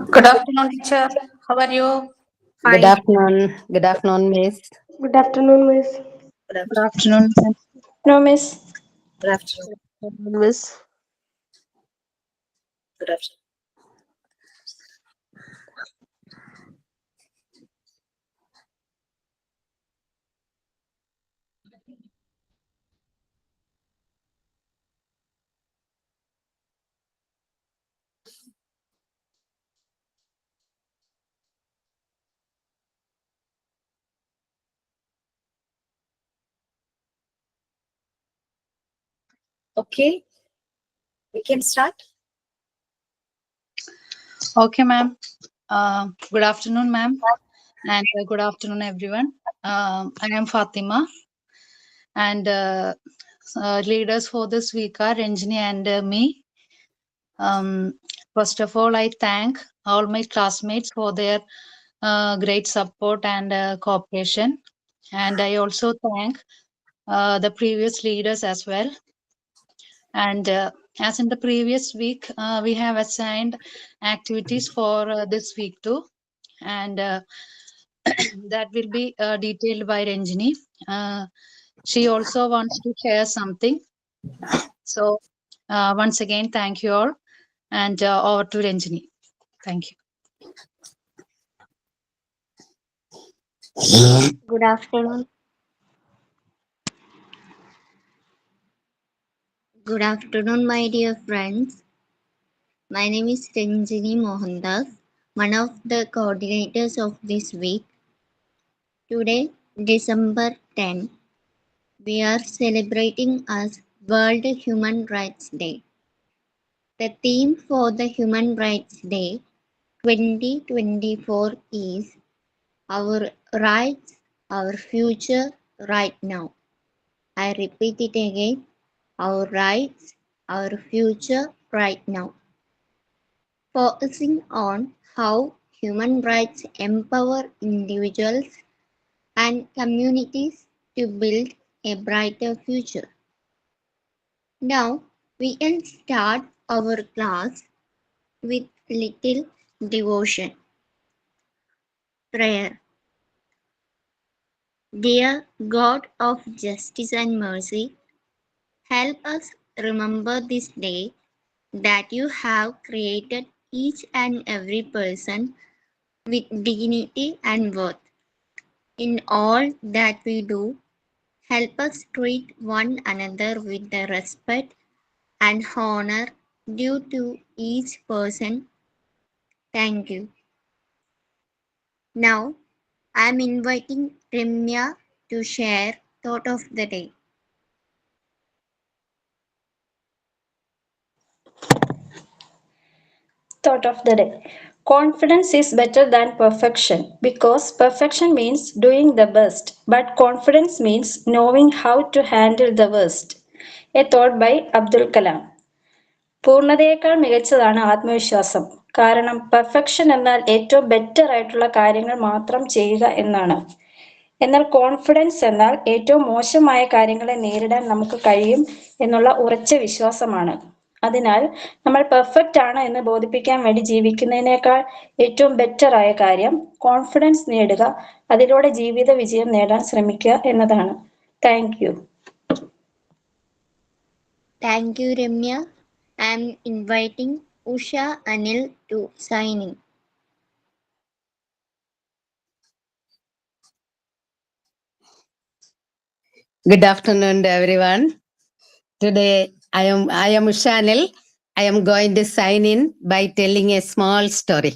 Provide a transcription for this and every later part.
Good afternoon, teacher. How are you? Good Fine. afternoon. Good afternoon, Miss. Good afternoon, Miss. Good Good afternoon. afternoon, ma'am. No, Miss. Good afternoon. Miss. Good afternoon. Okay, we can start. Okay, ma'am. Good afternoon, ma'am, and good afternoon, everyone. I am Fatima, and leaders for this week are Ranjini and me. Um, First of all, I thank all my classmates for their great support and cooperation, and I also thank the previous leaders as well. And as in the previous week, we have assigned activities for this week too, and that will be detailed by Ranjini. She also wants to share something. So, once again, thank you all, and over to Ranjini. Thank you. Good afternoon. Good afternoon, my dear friends. My name is Ranjini Mohandas, one of the coordinators of this week. Today, December 10, we are celebrating as World Human Rights Day. The theme for the Human Rights Day 2024 is Our Rights, Our Future Right Now. I repeat it again. Our rights, our future right now. Focusing on how human rights empower individuals and communities to build a brighter future. Now we can start our class with little devotion. Prayer. Dear God of justice and mercy, help us remember this day that you have created each and every person with dignity and worth. In all that we do, help us treat one another with the respect and honor due to each person. Thank you. Now, I am inviting Ramya to share thought of the day. Thought of the day. Confidence is better than perfection because perfection means doing the best, but confidence means knowing how to handle the worst. A thought by Abdul Kalam. പൂർണ്ണതയേക്കാൾ മികച്ചതാണ് ആത്മവിശ്വാസം. കാരണം perfection എന്നാൽ ഏറ്റവും better ആയിട്ടുള്ള കാര്യങ്ങൾ മാത്രം ചെയ്യുക എന്നാണ്. എന്നാൽ കോൺഫിഡൻസ് എന്നാൽ ഏറ്റവും മോശമായ കാര്യങ്ങളെ നേരിടാൻ നമുക്ക് കഴിയും എന്നുള്ള ഉറച്ച വിശ്വാസമാണ്. അതിനാൽ നമ്മൾ പെർഫെക്റ്റ് ആണ് എന്ന് ബോധിപ്പിക്കാൻ വേണ്ടി ജീവിക്കുന്നതിനേക്കാൾ ഏറ്റവും ബെറ്റർ ആയ കാര്യം കോൺഫിഡൻസ് നേടുക, അതിലൂടെ ജീവിത വിജയം നേടാൻ ശ്രമിക്കുക എന്നതാണ്. Thank you. Thank you, Ramya. I am inviting Usha Anil to sign in. Good afternoon to everyone. Today I am Ushanil. I am going to sign in by telling a small story.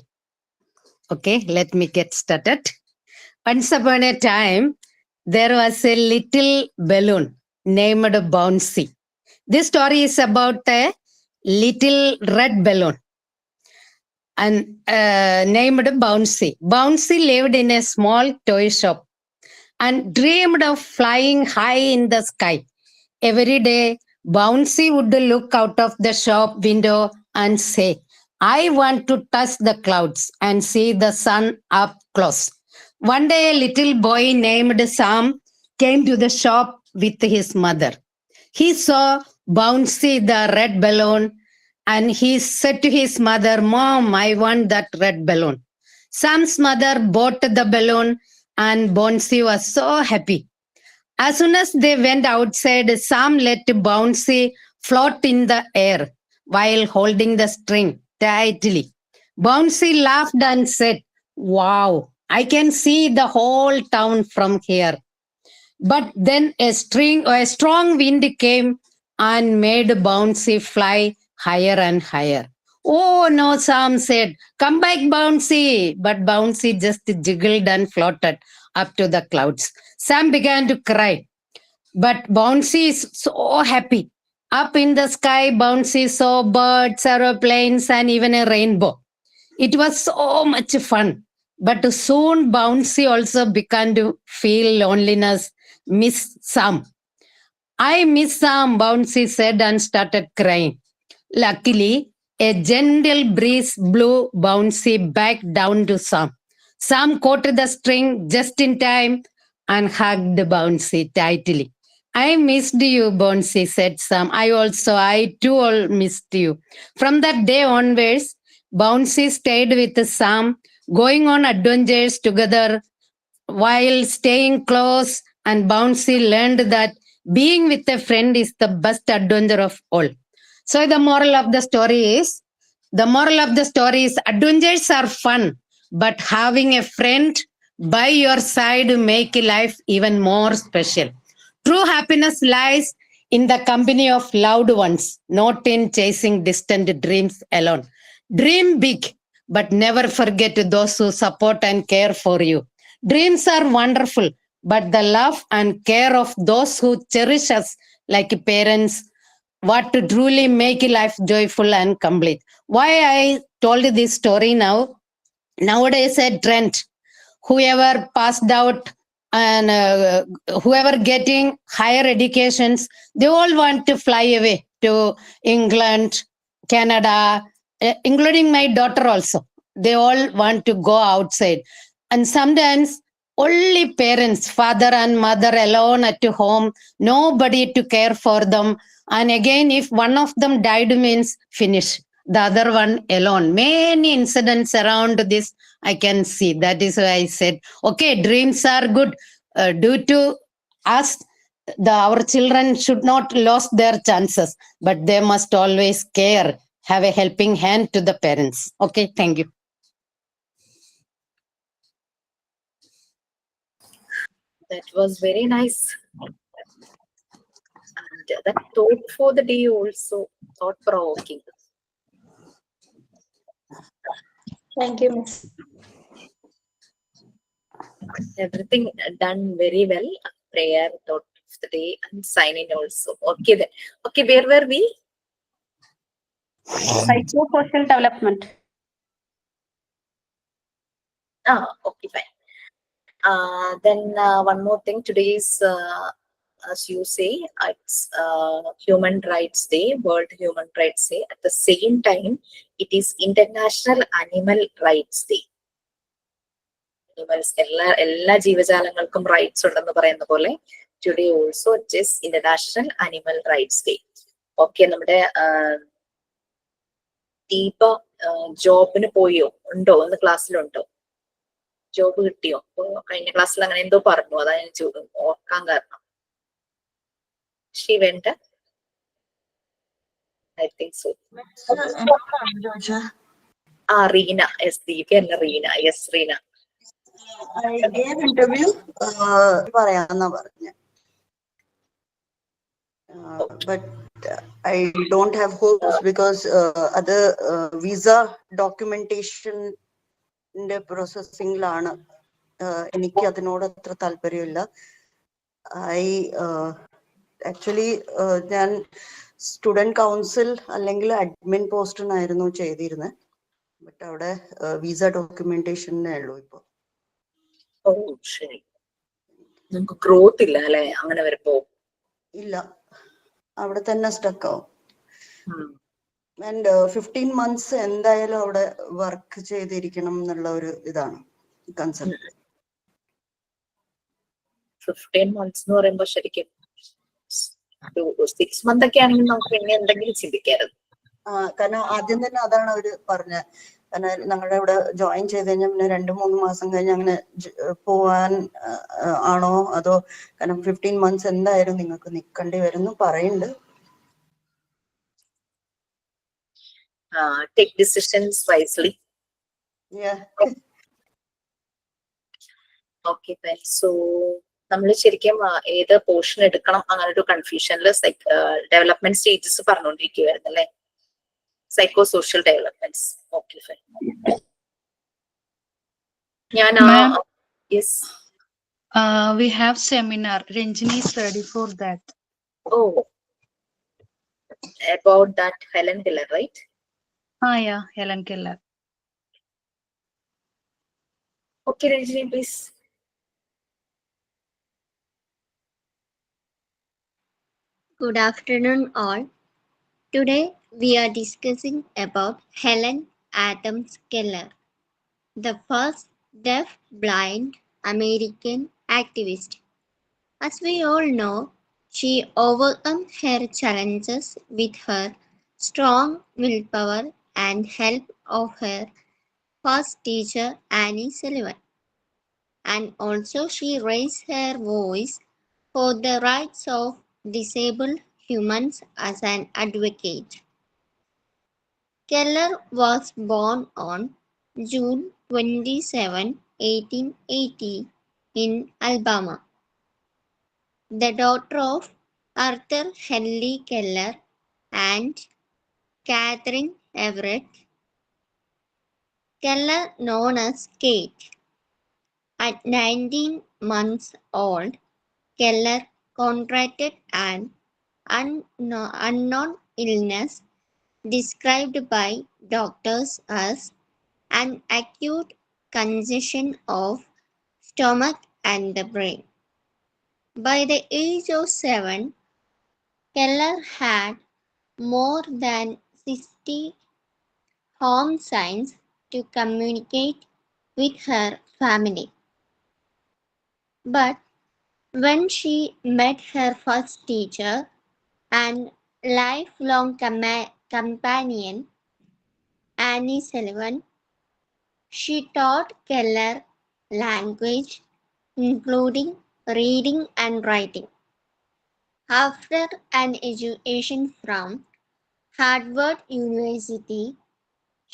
Okay, let me get started. Once upon a time, there was a little balloon named Bouncy. This story is about a little red balloon and named Bouncy. Bouncy lived in a small toy shop and dreamed of flying high in the sky. Every day, Bouncy would look out of the shop window and say, I want to touch the clouds and see the sun up close. One day, a little boy named Sam came to the shop with his mother. He saw Bouncy, the red balloon, and he said to his mother, Mom, I want that red balloon. Sam's mother bought the balloon and Bouncy was so happy. As soon as they went outside, Sam let Bouncy float in the air while holding the string tightly. Bouncy laughed and said, Wow, I can see the whole town from here. But then a strong wind came and made Bouncy fly higher and higher. Oh no, Sam said, Come back, Bouncy. But Bouncy just jiggled and floated up to the clouds. Sam began to cry. But Bouncy is so happy. Up in the sky, Bouncy saw birds, aeroplanes, and even a rainbow. It was so much fun. But soon Bouncy also began to feel loneliness, miss Sam. I miss Sam, Bouncy said and started crying. Luckily, a gentle breeze blew Bouncy back down to Sam. Sam caught the string just in time and hugged Bouncy tightly. I missed you, Bouncy, said Sam. I too all missed you. From that day onwards, Bouncy stayed with Sam, going on adventures together while staying close, and Bouncy learned that being with a friend is the best adventure of all. So the moral of the story is adventures are fun, but having a friend by your side make life even more special. True happiness lies in the company of loved ones, not in chasing distant dreams alone. Dream big, but never forget those who support and care for you. Dreams are wonderful, but the love and care of those who cherish us like parents, what to truly make life joyful and complete. Why I told this story now? Nowadays, a trend, whoever passed out and whoever getting higher educations, they all want to fly away to England, Canada, including my daughter also. They all want to go outside. And sometimes only parents, father and mother alone at home, nobody to care for them. And again, if one of them died means finish, the other one alone. Many incidents around this I can see. That is why I said, okay, dreams are good. Due to us, our children should not lose their chances, but they must always care, have a helping hand to the parents. Okay, thank you. That was very nice. And that thought for the day also thought provoking. Thank you, Miss. Everything done very well. Prayer, thought of the day, and signing also. Okay then. Okay, where were we? Psychosocial development. Okay, fine. Then one more thing. Today is, as you say, it's Human Rights Day, World Human Rights Day. At the same time, it is International Animal Rights Day. Animals, എല്ലാ ജീവജാലങ്ങൾക്കും rights ഉണ്ടെന്ന് പറയുന്ന പോലെ today also it is international animal rights day. Okay, നമ്മുടെ ദീപ ജോബിന് പോയോ? ഉണ്ടോ? ഇന്ന് ക്ലാസ്സിലുണ്ടോ? ജോബ് കിട്ടിയോ? കഴിഞ്ഞ ക്ലാസ്സിൽ അങ്ങനെ എന്തോ പറഞ്ഞു, അതാ ഞാൻ ഓർക്കാൻ കാരണം. She went, I think so. Reena, yes, Deepa അല്ല Reena. Yes, Reena. I gave interview പറയാന്നാ പറഞ്ഞ, but I don't have hopes because അത് visa documentation ന്റെ പ്രോസസ്സിംഗിലാണ്. എനിക്ക് അതിനോട് അത്ര താല്പര്യമില്ല. ആക്ച്വലി ഞാൻ സ്റ്റുഡന്റ് കൗൺസിൽ അല്ലെങ്കിൽ അഡ്മിൻ പോസ്റ്റിനായിരുന്നു ചെയ്തിരുന്നത്. ബട്ട് അവിടെ വിസ ഡോക്യുമെന്റേഷനേ ഉള്ളൂ ഇപ്പൊ. ഓ ശരി, നമുക്ക് ഗ്രോത്ത് ഇല്ല അല്ലെ അങ്ങനെ വരുമ്പോ? ഇല്ല, അവിടെ തന്നെ സ്റ്റക്ക് ആവും. ആൻഡ് 15 months എന്തായാലും അവിടെ വർക്ക് ചെയ്തിരിക്കണം എന്നുള്ള ഒരു ഇതാണ് കൺസെപ്റ്റ്. 15 months എന്ന് പറയുമ്പോ ശരിക്കും 6 months ഒക്കെ ആണെങ്കിൽ നമുക്ക് പിന്നെ എന്തെങ്കിലും ചിന്തിക്കാറുണ്ട്. കാരണം ആദ്യം തന്നെ അതാണ് അവര് പറഞ്ഞത്. കാരണം ഞങ്ങളുടെ ഇവിടെ ജോയിൻ ചെയ്ത് കഴിഞ്ഞാൽ പിന്നെ 2-3 മാസം കഴിഞ്ഞ് അങ്ങനെ പോവാൻ ആണോ അതോ കാരണം 15 months എന്തായാലും നിങ്ങൾക്ക് നിൽക്കേണ്ടി വരും എന്ന് പറയുന്നുണ്ട്. Take decisions wisely. Yeah. Okay, then. So, നമ്മൾ ശരിക്കും ഏത് പോർഷൻ എടുക്കണം അങ്ങനെ ഒരു കൺഫ്യൂഷനിൽ ഡെവലപ്മെന്റ് സ്റ്റേജസ് പറഞ്ഞുകൊണ്ടിരിക്കുകയായിരുന്നു അല്ലേ? Psycho social developments. Okay, fine. ഞാൻ Ma'am, yes. we have seminar. Ranjini is ready for that. Oh, about that Helen Keller, right? Yeah, Helen Keller. Okay, Ranjini, please. Good afternoon, all. Today we are discussing about Helen Adams Keller, the first deaf-blind American activist. As we all know, she overcame her challenges with her strong willpower and help of her first teacher Annie Sullivan. And also she raised her voice for the rights of disabled humans as an advocate. Keller was born on June 27, 1880 in Alabama. The daughter of Arthur Henry Keller and Catherine Everett Keller, known as Kate. At 19 months old, Keller contracted an unknown illness described by doctors as an acute congestion of stomach and the brain. By the age of 7, Keller had more than 60 home signs to communicate with her family. But when she met her first teacher and lifelong companion, Annie Sullivan, she taught Keller language, including reading and writing. After an education from Harvard University,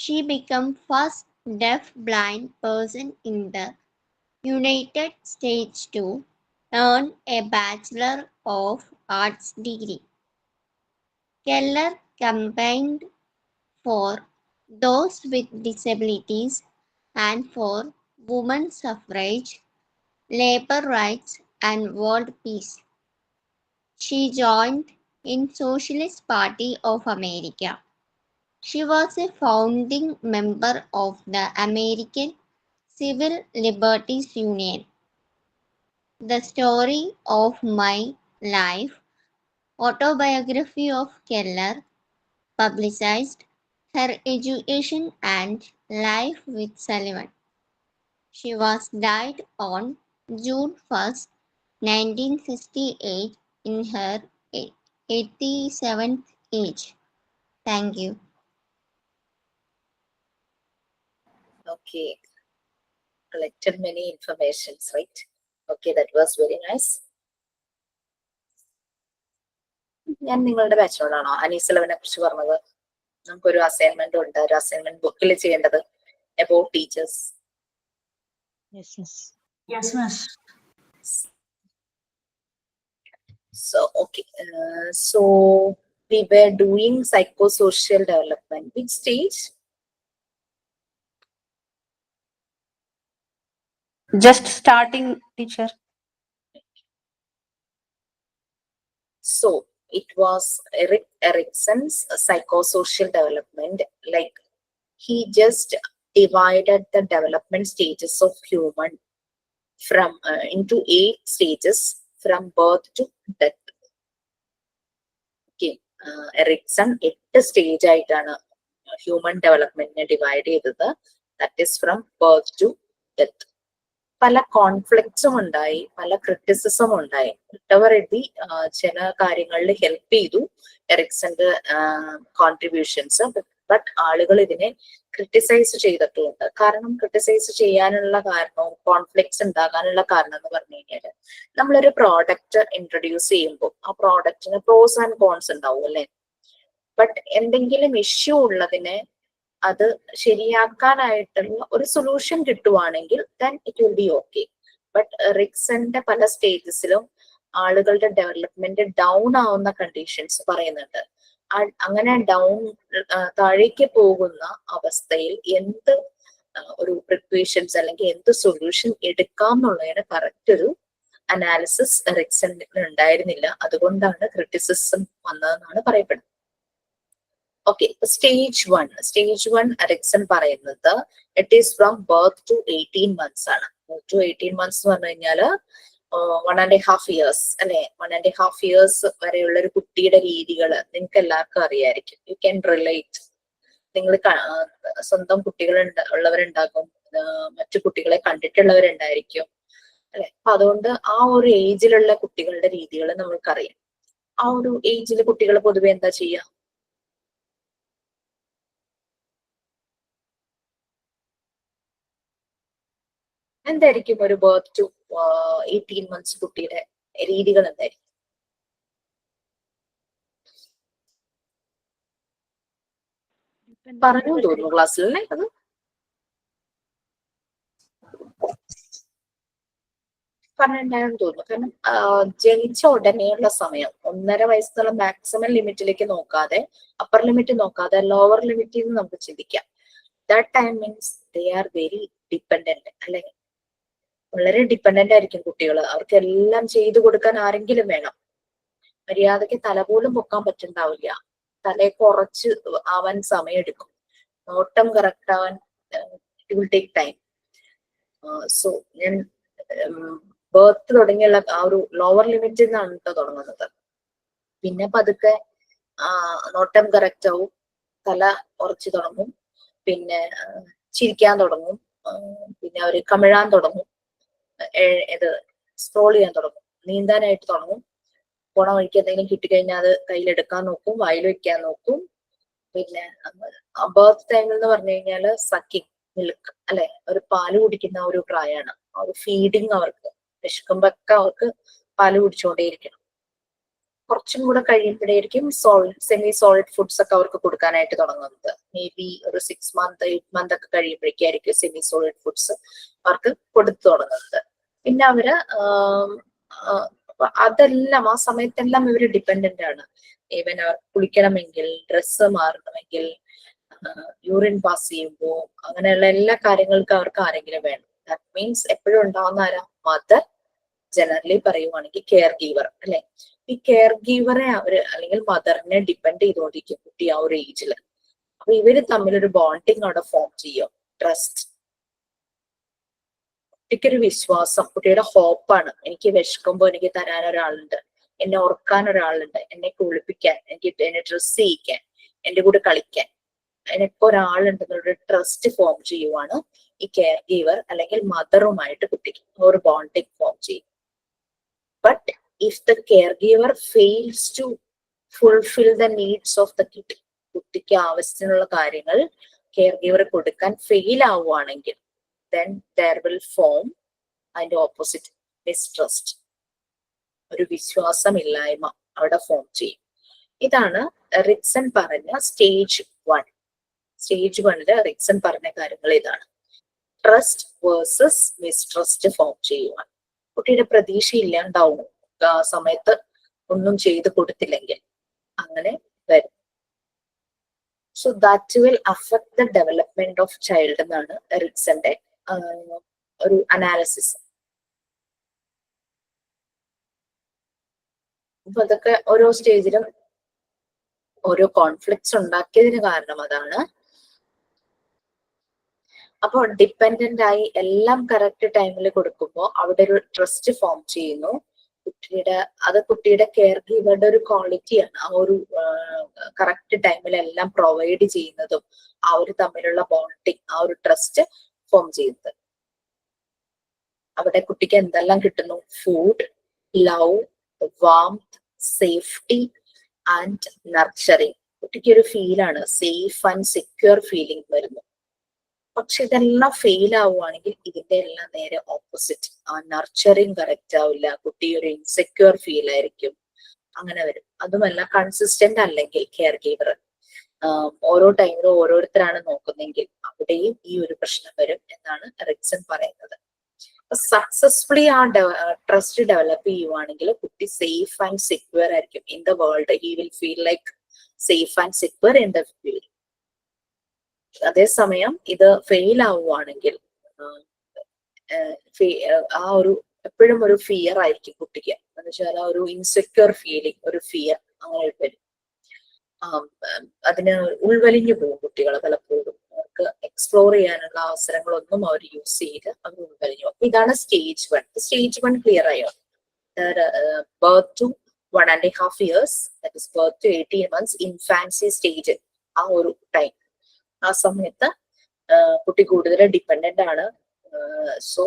she became first deaf-blind person in the United States to earn a Bachelor of Arts degree. Keller campaigned for those with disabilities and for women's suffrage, labor rights, and world peace. She joined in Socialist Party of America. She was a founding member of the American Civil Liberties Union. The Story of My Life, autobiography of Keller, publicized her education and life with Sullivan. She was died on June 1st, 1968 in her 87th age. Thank you. Okay. Collected many informations, right? Okay, that was very nice. ഞാൻ നിങ്ങളുടെ ബാച്ചിനോടാണോ അനീസലവനെ കുറിച്ച് പറഞ്ഞത്? നമുക്കൊരു assignment ഉണ്ട്, ഒരു assignment ബുക്കിൽ ചെയ്യേണ്ടത് about teachers. Yes, miss. So, okay. So we were doing psychosocial development. Which stage? Just starting, teacher. So it was Erik Erikson's psychosocial development. Like he just divided the development stages of human from into 8 stages from birth to death. Okay, Erikson 8 stage ആയിട്ടാണ് human ഡെവലപ്മെന്റിനെ divide ചെയ്തത്. That is from birth to death. പല കോൺഫ്ലിക്ട്സും ഉണ്ടായി, പല criticism ഉണ്ടായി. വിട്ടവർ എഴുതി ചില കാര്യങ്ങളിൽ help ചെയ്തു എറിക്സന്റെ കോൺട്രിബ്യൂഷൻസ്. ബട്ട് ആളുകൾ ഇതിനെ ക്രിട്ടിസൈസ് ചെയ്തിട്ടുമുണ്ട്. കാരണം ക്രിട്ടിസൈസ് ചെയ്യാനുള്ള കാരണവും കോൺഫ്ലിക്ട്സ് ഉണ്ടാകാനുള്ള കാരണം എന്ന് പറഞ്ഞു കഴിഞ്ഞാല് നമ്മളൊരു പ്രോഡക്റ്റ് ഇൻട്രൊഡ്യൂസ് ചെയ്യുമ്പോൾ ആ പ്രോഡക്റ്റിന് പ്രോസ് ആൻഡ് കോൺസ് ഉണ്ടാവും അല്ലെ. ബട്ട് എന്തെങ്കിലും ഇഷ്യൂ ഉള്ളതിനെ അത് ശരിയാക്കാനായിട്ടുള്ള ഒരു സൊല്യൂഷൻ കിട്ടുവാണെങ്കിൽ then it will be okay. But റിക്സന്റെ പല സ്റ്റേജസിലും ആളുകളുടെ ഡെവലപ്മെന്റ് ഡൗൺ ആവുന്ന കണ്ടീഷൻസ് പറയുന്നുണ്ട്. അങ്ങനെ താഴേക്ക് പോകുന്ന അവസ്ഥയിൽ എന്ത് ഒരു പ്രിക്വേഷൻസ് അല്ലെങ്കിൽ എന്ത് സൊല്യൂഷൻ എടുക്കാം എന്നുള്ളതിന് കറക്റ്റ് ഒരു അനാലിസിസ് റിക്സന് ഉണ്ടായിരുന്നില്ല. അതുകൊണ്ടാണ് ക്രിറ്റിസിസം വന്നതെന്നാണ് പറയപ്പെടുന്നത്. ഓക്കെ, സ്റ്റേജ് വൺ എറിക്സൺ പറയുന്നത് it is from birth to 18 months ആണ്. ടു 18 months എന്ന് പറഞ്ഞു കഴിഞ്ഞാല് 1.5 years അല്ലെ. 1.5 years വരെയുള്ള ഒരു കുട്ടിയുടെ രീതികൾ നിങ്ങൾക്ക് എല്ലാവർക്കും അറിയായിരിക്കും. You can relate. നിങ്ങൾ സ്വന്തം കുട്ടികൾ ഉള്ളവരുണ്ടാകും, മറ്റു കുട്ടികളെ കണ്ടിട്ടുള്ളവരുണ്ടായിരിക്കും അല്ലെ. അപ്പൊ അതുകൊണ്ട് ആ ഒരു ഏജിലുള്ള കുട്ടികളുടെ രീതികൾ നമ്മൾക്കറിയാം. ആ ഒരു ഏജിലെ കുട്ടികൾ പൊതുവെ എന്താ ചെയ്യുക? എന്തായിരിക്കും ഒരു ബർത്ത് ടു 18 months കുട്ടിയുടെ രീതികൾ എന്തായിരിക്കും? പറഞ്ഞു തോന്നുന്നു ക്ലാസ്സിൽ അല്ലേ അത്? പറഞ്ഞിട്ടുണ്ടായെന്ന് തോന്നുന്നു. കാരണം ജനിച്ച ഉടനെയുള്ള സമയം 1.5 വയസ്സുള്ള മാക്സിമം ലിമിറ്റിലേക്ക് നോക്കാതെ, അപ്പർ ലിമിറ്റ് നോക്കാതെ ലോവർ ലിമിറ്റിൽ നിന്ന് നമുക്ക് ചിന്തിക്കാം. That time means they are very dependent അല്ലെ. വളരെ ഡിപ്പെൻഡന്റ് ആയിരിക്കും കുട്ടികൾ. അവർക്ക് എല്ലാം ചെയ്തു കൊടുക്കാൻ ആരെങ്കിലും വേണം. മര്യാദയ്ക്ക് തല പോലും പൊക്കാൻ പറ്റുന്നുണ്ടാവില്ല. തലയെ കുറച്ച് ആവാൻ സമയം എടുക്കും. നോട്ടം കറക്റ്റ് ആവാൻ it will take time. So ഞാൻ ബർത്ത് തുടങ്ങിയുള്ള ആ ഒരു ലോവർ ലിമിറ്റിൽ നിന്നാണ് കേട്ടോ തുടങ്ങുന്നത്. പിന്നെ പതുക്കെ നോട്ടം കറക്റ്റ് ആവും, തല ഉറച്ചു തുടങ്ങും, പിന്നെ ചിരിക്കാൻ തുടങ്ങും, പിന്നെ അവര് കമിഴാൻ തുടങ്ങും, ഇത് സ്ക്രോൾ ചെയ്യാൻ തുടങ്ങും, നീന്താനായിട്ട് തുടങ്ങും. പോണ വഴിക്ക് എന്തെങ്കിലും കിട്ടിക്കഴിഞ്ഞാൽ അത് കയ്യിലെടുക്കാൻ നോക്കും, വായിൽ വെക്കാൻ നോക്കും. പിന്നെ ബർത്ത് ടൈം എന്ന് പറഞ്ഞു കഴിഞ്ഞാല് സക്കിങ് മിൽക്ക് അല്ലെ, ഒരു പാല് കുടിക്കുന്ന ഒരു പ്രായമാണ്. ആ ഒരു ഫീഡിങ് അവർക്ക് വിശക്കുമ്പൊക്കെ അവർക്ക് പാല് കുടിച്ചുകൊണ്ടേയിരിക്കണം. കുറച്ചും കൂടെ കഴിയുമ്പോഴേക്കും സെമി സോളിഡ് ഫുഡ്സ് ഒക്കെ അവർക്ക് കൊടുക്കാനായിട്ട് തുടങ്ങുന്നത്. മേ ബി ഒരു 6 month 8 month ഒക്കെ കഴിയുമ്പോഴേക്കായിരിക്കും സെമി സോളിഡ് ഫുഡ്സ് അവർക്ക് കൊടുത്തു തുടങ്ങുന്നത്. പിന്നെ അവര് അതെല്ലാം ആ സമയത്തെല്ലാം ഇവര് ഡിപ്പെൻഡന്റ് ആണ്. ഈവൻ അവർ കുളിക്കണമെങ്കിൽ, ഡ്രസ്സ് മാറണമെങ്കിൽ, യൂറിൻ പാസ് ചെയ്യുമ്പോൾ, അങ്ങനെയുള്ള എല്ലാ കാര്യങ്ങൾക്കും അവർക്ക് ആരെങ്കിലും വേണം. ദാറ്റ് മീൻസ് എപ്പോഴും ഉണ്ടാവുന്ന ആരാ? മദർ. ജനറലി പറയുവാണെങ്കിൽ കെയർ ഗീവർ അല്ലെ. ഈ കെയർ ഗീവറെ അവര് അല്ലെങ്കിൽ മദറിനെ ഡിപ്പെൻഡ് ചെയ്തുകൊണ്ടിരിക്കും കുട്ടി ആ ഒരു ഏജില്. അപ്പൊ ഇവര് തമ്മിലൊരു ബോണ്ടിങ് അവിടെ ഫോം ചെയ്യും. ട്രസ്റ്റ്, കുട്ടിക്കൊരു വിശ്വാസം, കുട്ടിയുടെ ഹോപ്പാണ്. എനിക്ക് വിശക്കുമ്പോ എനിക്ക് തരാൻ ഒരാളുണ്ട്, എന്നെ ഓർക്കാൻ ഒരാളുണ്ട്, എന്നെ കുളിപ്പിക്കാൻ, എന്നെ ഡ്രസ് ചെയ്യിക്കാൻ, എന്റെ കൂടെ കളിക്കാൻ, അതിനൊക്കെ ഒരാളുണ്ടെന്നുള്ള ട്രസ്റ്റ് ഫോം ചെയ്യുവാണ് ഈ കെയർ ഗീവർ അല്ലെങ്കിൽ മദറുമായിട്ട് കുട്ടിക്ക് ഒരു ബോണ്ടിങ് ഫോം ചെയ്യും. But if the caregiver fails to fulfil the needs of the kid, കുട്ടിക്ക് ആവശ്യത്തിനുള്ള കാര്യങ്ങൾ കെയർ ഗീവർ കൊടുക്കാൻ ഫെയിൽ ആവുകയാണെങ്കിൽ then there will form അതിന്റെ ഓപ്പോസിറ്റ് മിസ്ട്രസ്റ്റ്, ഒരു വിശ്വാസമില്ലായ്മ അവിടെ ഫോം ചെയ്യും. ഇതാണ് റിക്സൺ പറഞ്ഞ സ്റ്റേജ് 1. സ്റ്റേജ് 1 റിക്സൺ പറഞ്ഞ കാര്യങ്ങൾ ഇതാണ്. ട്രസ്റ്റ് വേഴ്സസ് മിസ്ട്രസ്റ്റ് ഫോം ചെയ്യുവാൻ. കുട്ടിയുടെ പ്രതീക്ഷ ഇല്ലാണ്ടാവും ആ സമയത്ത് ഒന്നും ചെയ്തു കൊടുത്തില്ലെങ്കിൽ, അങ്ങനെ വരും. So that will affect the development of child എന്നാണ് റിക്സന്റെ ഒരു അനാലിസിസ്. അപ്പൊ അതൊക്കെ ഓരോ സ്റ്റേജിലും ഓരോ കോൺഫ്ലിക്ട്സ് ഉണ്ടാക്കിയതിന് കാരണം അതാണ്. അപ്പൊ ഡിപ്പെൻഡന്റ് ആയി എല്ലാം കറക്റ്റ് ടൈമിൽ കൊടുക്കുമ്പോൾ അവിടെ ഒരു ട്രസ്റ്റ് ഫോം ചെയ്യുന്നു. കുട്ടിയുടെ കെയർ ഗീവറുടെ ഒരു ക്വാളിറ്റിയാണ്. ആ ഒരു കറക്റ്റ് ടൈമിൽ എല്ലാം പ്രൊവൈഡ് ചെയ്യുന്നതും ആ ഒരു തമ്മിലുള്ള ബോണ്ടിങ്, ആ ഒരു ട്രസ്റ്റ് ഫോം ചെയ്യുന്നത്. അവിടെ കുട്ടിക്ക് എന്തെല്ലാം കിട്ടുന്നു? Food, love, warmth, safety and nurturing. കുട്ടിക്ക് ഒരു ഫീലാണ്, സേഫ് ആൻഡ് സെക്യൂർ ഫീലിംഗ് വരുന്നു. പക്ഷെ ഇതെല്ലാം ഫെയിൽ ആവുകയാണെങ്കിൽ ഇതിന്റെ എല്ലാം നേരെ ഓപ്പോസിറ്റ്, ആ നർച്ചറിങ് കറക്റ്റ് ആവില്ല, കുട്ടി ഒരു ഇൻസെക്യൂർ ഫീൽ ആയിരിക്കും, അങ്ങനെ വരും. അതുമല്ല കൺസിസ്റ്റന്റ് അല്ലെങ്കിൽ കെയർ ഗീവർ ഓരോ ടൈമിലും ഓരോരുത്തരാണ് നോക്കുന്നെങ്കിൽ അവിടെയും ഈ ഒരു പ്രശ്നം വരും എന്നാണ് എറിക്സൺ പറയുന്നത്. സക്സസ്ഫുള്ളി ആ ട്രസ്റ്റ് ഡെവലപ്പ് ചെയ്യുവാണെങ്കിൽ കുട്ടി സേഫ് ആൻഡ് സെക്യൂർ ആയിരിക്കും in the world. He will feel like safe and secure in the field. അതേസമയം ഇത് ഫെയിൽ ആവുകയാണെങ്കിൽ ആ ഒരു എപ്പോഴും ഒരു ഫിയർ ആയിരിക്കും കുട്ടിക്ക്. എന്ന് വെച്ചാൽ ആ ഒരു ഇൻസെക്യൂർ ഫീലിംഗ്, ഒരു ഫിയർ അങ്ങനെ വരും. അതിന് ഉൾവലിഞ്ഞു പോകും കുട്ടികൾ പലപ്പോഴും. അവർക്ക് എക്സ്പ്ലോർ ചെയ്യാനുള്ള അവസരങ്ങളൊന്നും അവർ യൂസ് ചെയ്ത് അവർ ഉൾവലിഞ്ഞു പോകും. ഇതാണ് സ്റ്റേജ് 1. സ്റ്റേജ് 1 ക്ലിയർ ആയോ? Birth to 1.5 years, that is birth to 18 months, infancy stage. ആ ഒരു ടൈം, ആ സമയത്ത് കുട്ടി കൂടുതൽ ഡിപ്പെൻഡന്റ് ആണ്. സോ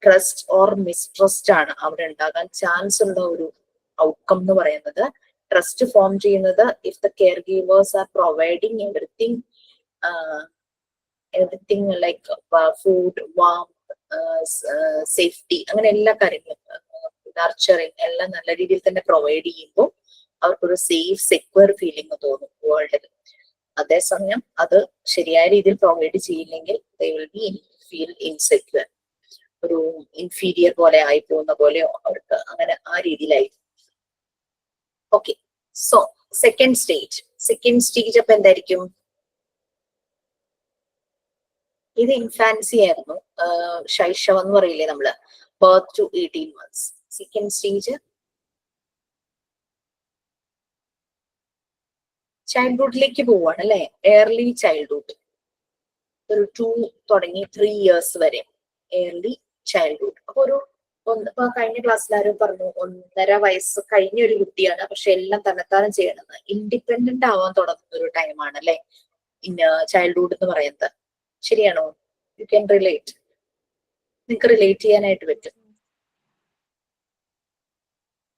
ട്രസ്റ്റ് ഓർ മിസ്ട്രസ്റ്റ് ആണ് അവിടെ ഉണ്ടാകാൻ ചാൻസ് ഉള്ള ഒരു ഔട്ട്കം എന്ന് പറയുന്നത്. ട്രസ്റ്റ് ഫോം ചെയ്യുന്നത് if the care givers are providing everything like food, warmth, safety, അങ്ങനെ എല്ലാ കാര്യങ്ങളും, നർച്ചറിങ് എല്ലാം നല്ല രീതിയിൽ തന്നെ പ്രൊവൈഡ് ചെയ്യുമ്പോൾ അവർക്കൊരു സേഫ് സെക്യൂർ ഫീലിംഗ് തോന്നും വേൾഡിൽ. അതേസമയം അത് ശരിയായ രീതിയിൽ പ്രൊവൈഡ് ചെയ്യില്ലെങ്കിൽ they will be feel insecure, ഒരു ഇൻഫീരിയർ പോലെ ആയി പോകുന്ന പോലെയോ അവർക്ക് അങ്ങനെ ആ രീതിയിലായി. ഓക്കെ, സോ സെക്കൻഡ് സ്റ്റേജ് അപ്പൊ എന്തായിരിക്കും? ഇത് ഇൻഫാൻസി ആയിരുന്നു, ശൈശവം എന്ന് പറയില്ലേ നമ്മള്, birth to 18 months. Second stage ചൈൽഡ്ഹുഡിലേക്ക് പോവാണ് അല്ലെ, ഏർലി ചൈൽഡ്ഹുഡ്. ഒരു 2 തുടങ്ങി 3 years വരെ ഏർലി ചൈൽഡ്ഹുഡ്. അപ്പൊ ഒരു ഇപ്പൊ കഴിഞ്ഞ ക്ലാസ്സിൽ ആരും പറഞ്ഞു 1.5 വയസ്സ് കഴിഞ്ഞ ഒരു കുട്ടിയാണ്, പക്ഷെ എല്ലാം തന്നെത്താനം ചെയ്യണമെന്ന്. ഇൻഡിപെൻഡന്റ് ആവാൻ തുടങ്ങുന്ന ഒരു ടൈമാണ് അല്ലെ ചൈൽഡ്ഹുഡ് എന്ന് പറയുന്നത്. ശരിയാണോ? യു ക്യാൻ റിലേറ്റ്, നിങ്ങൾക്ക് റിലേറ്റ് ചെയ്യാനായിട്ട് പറ്റും.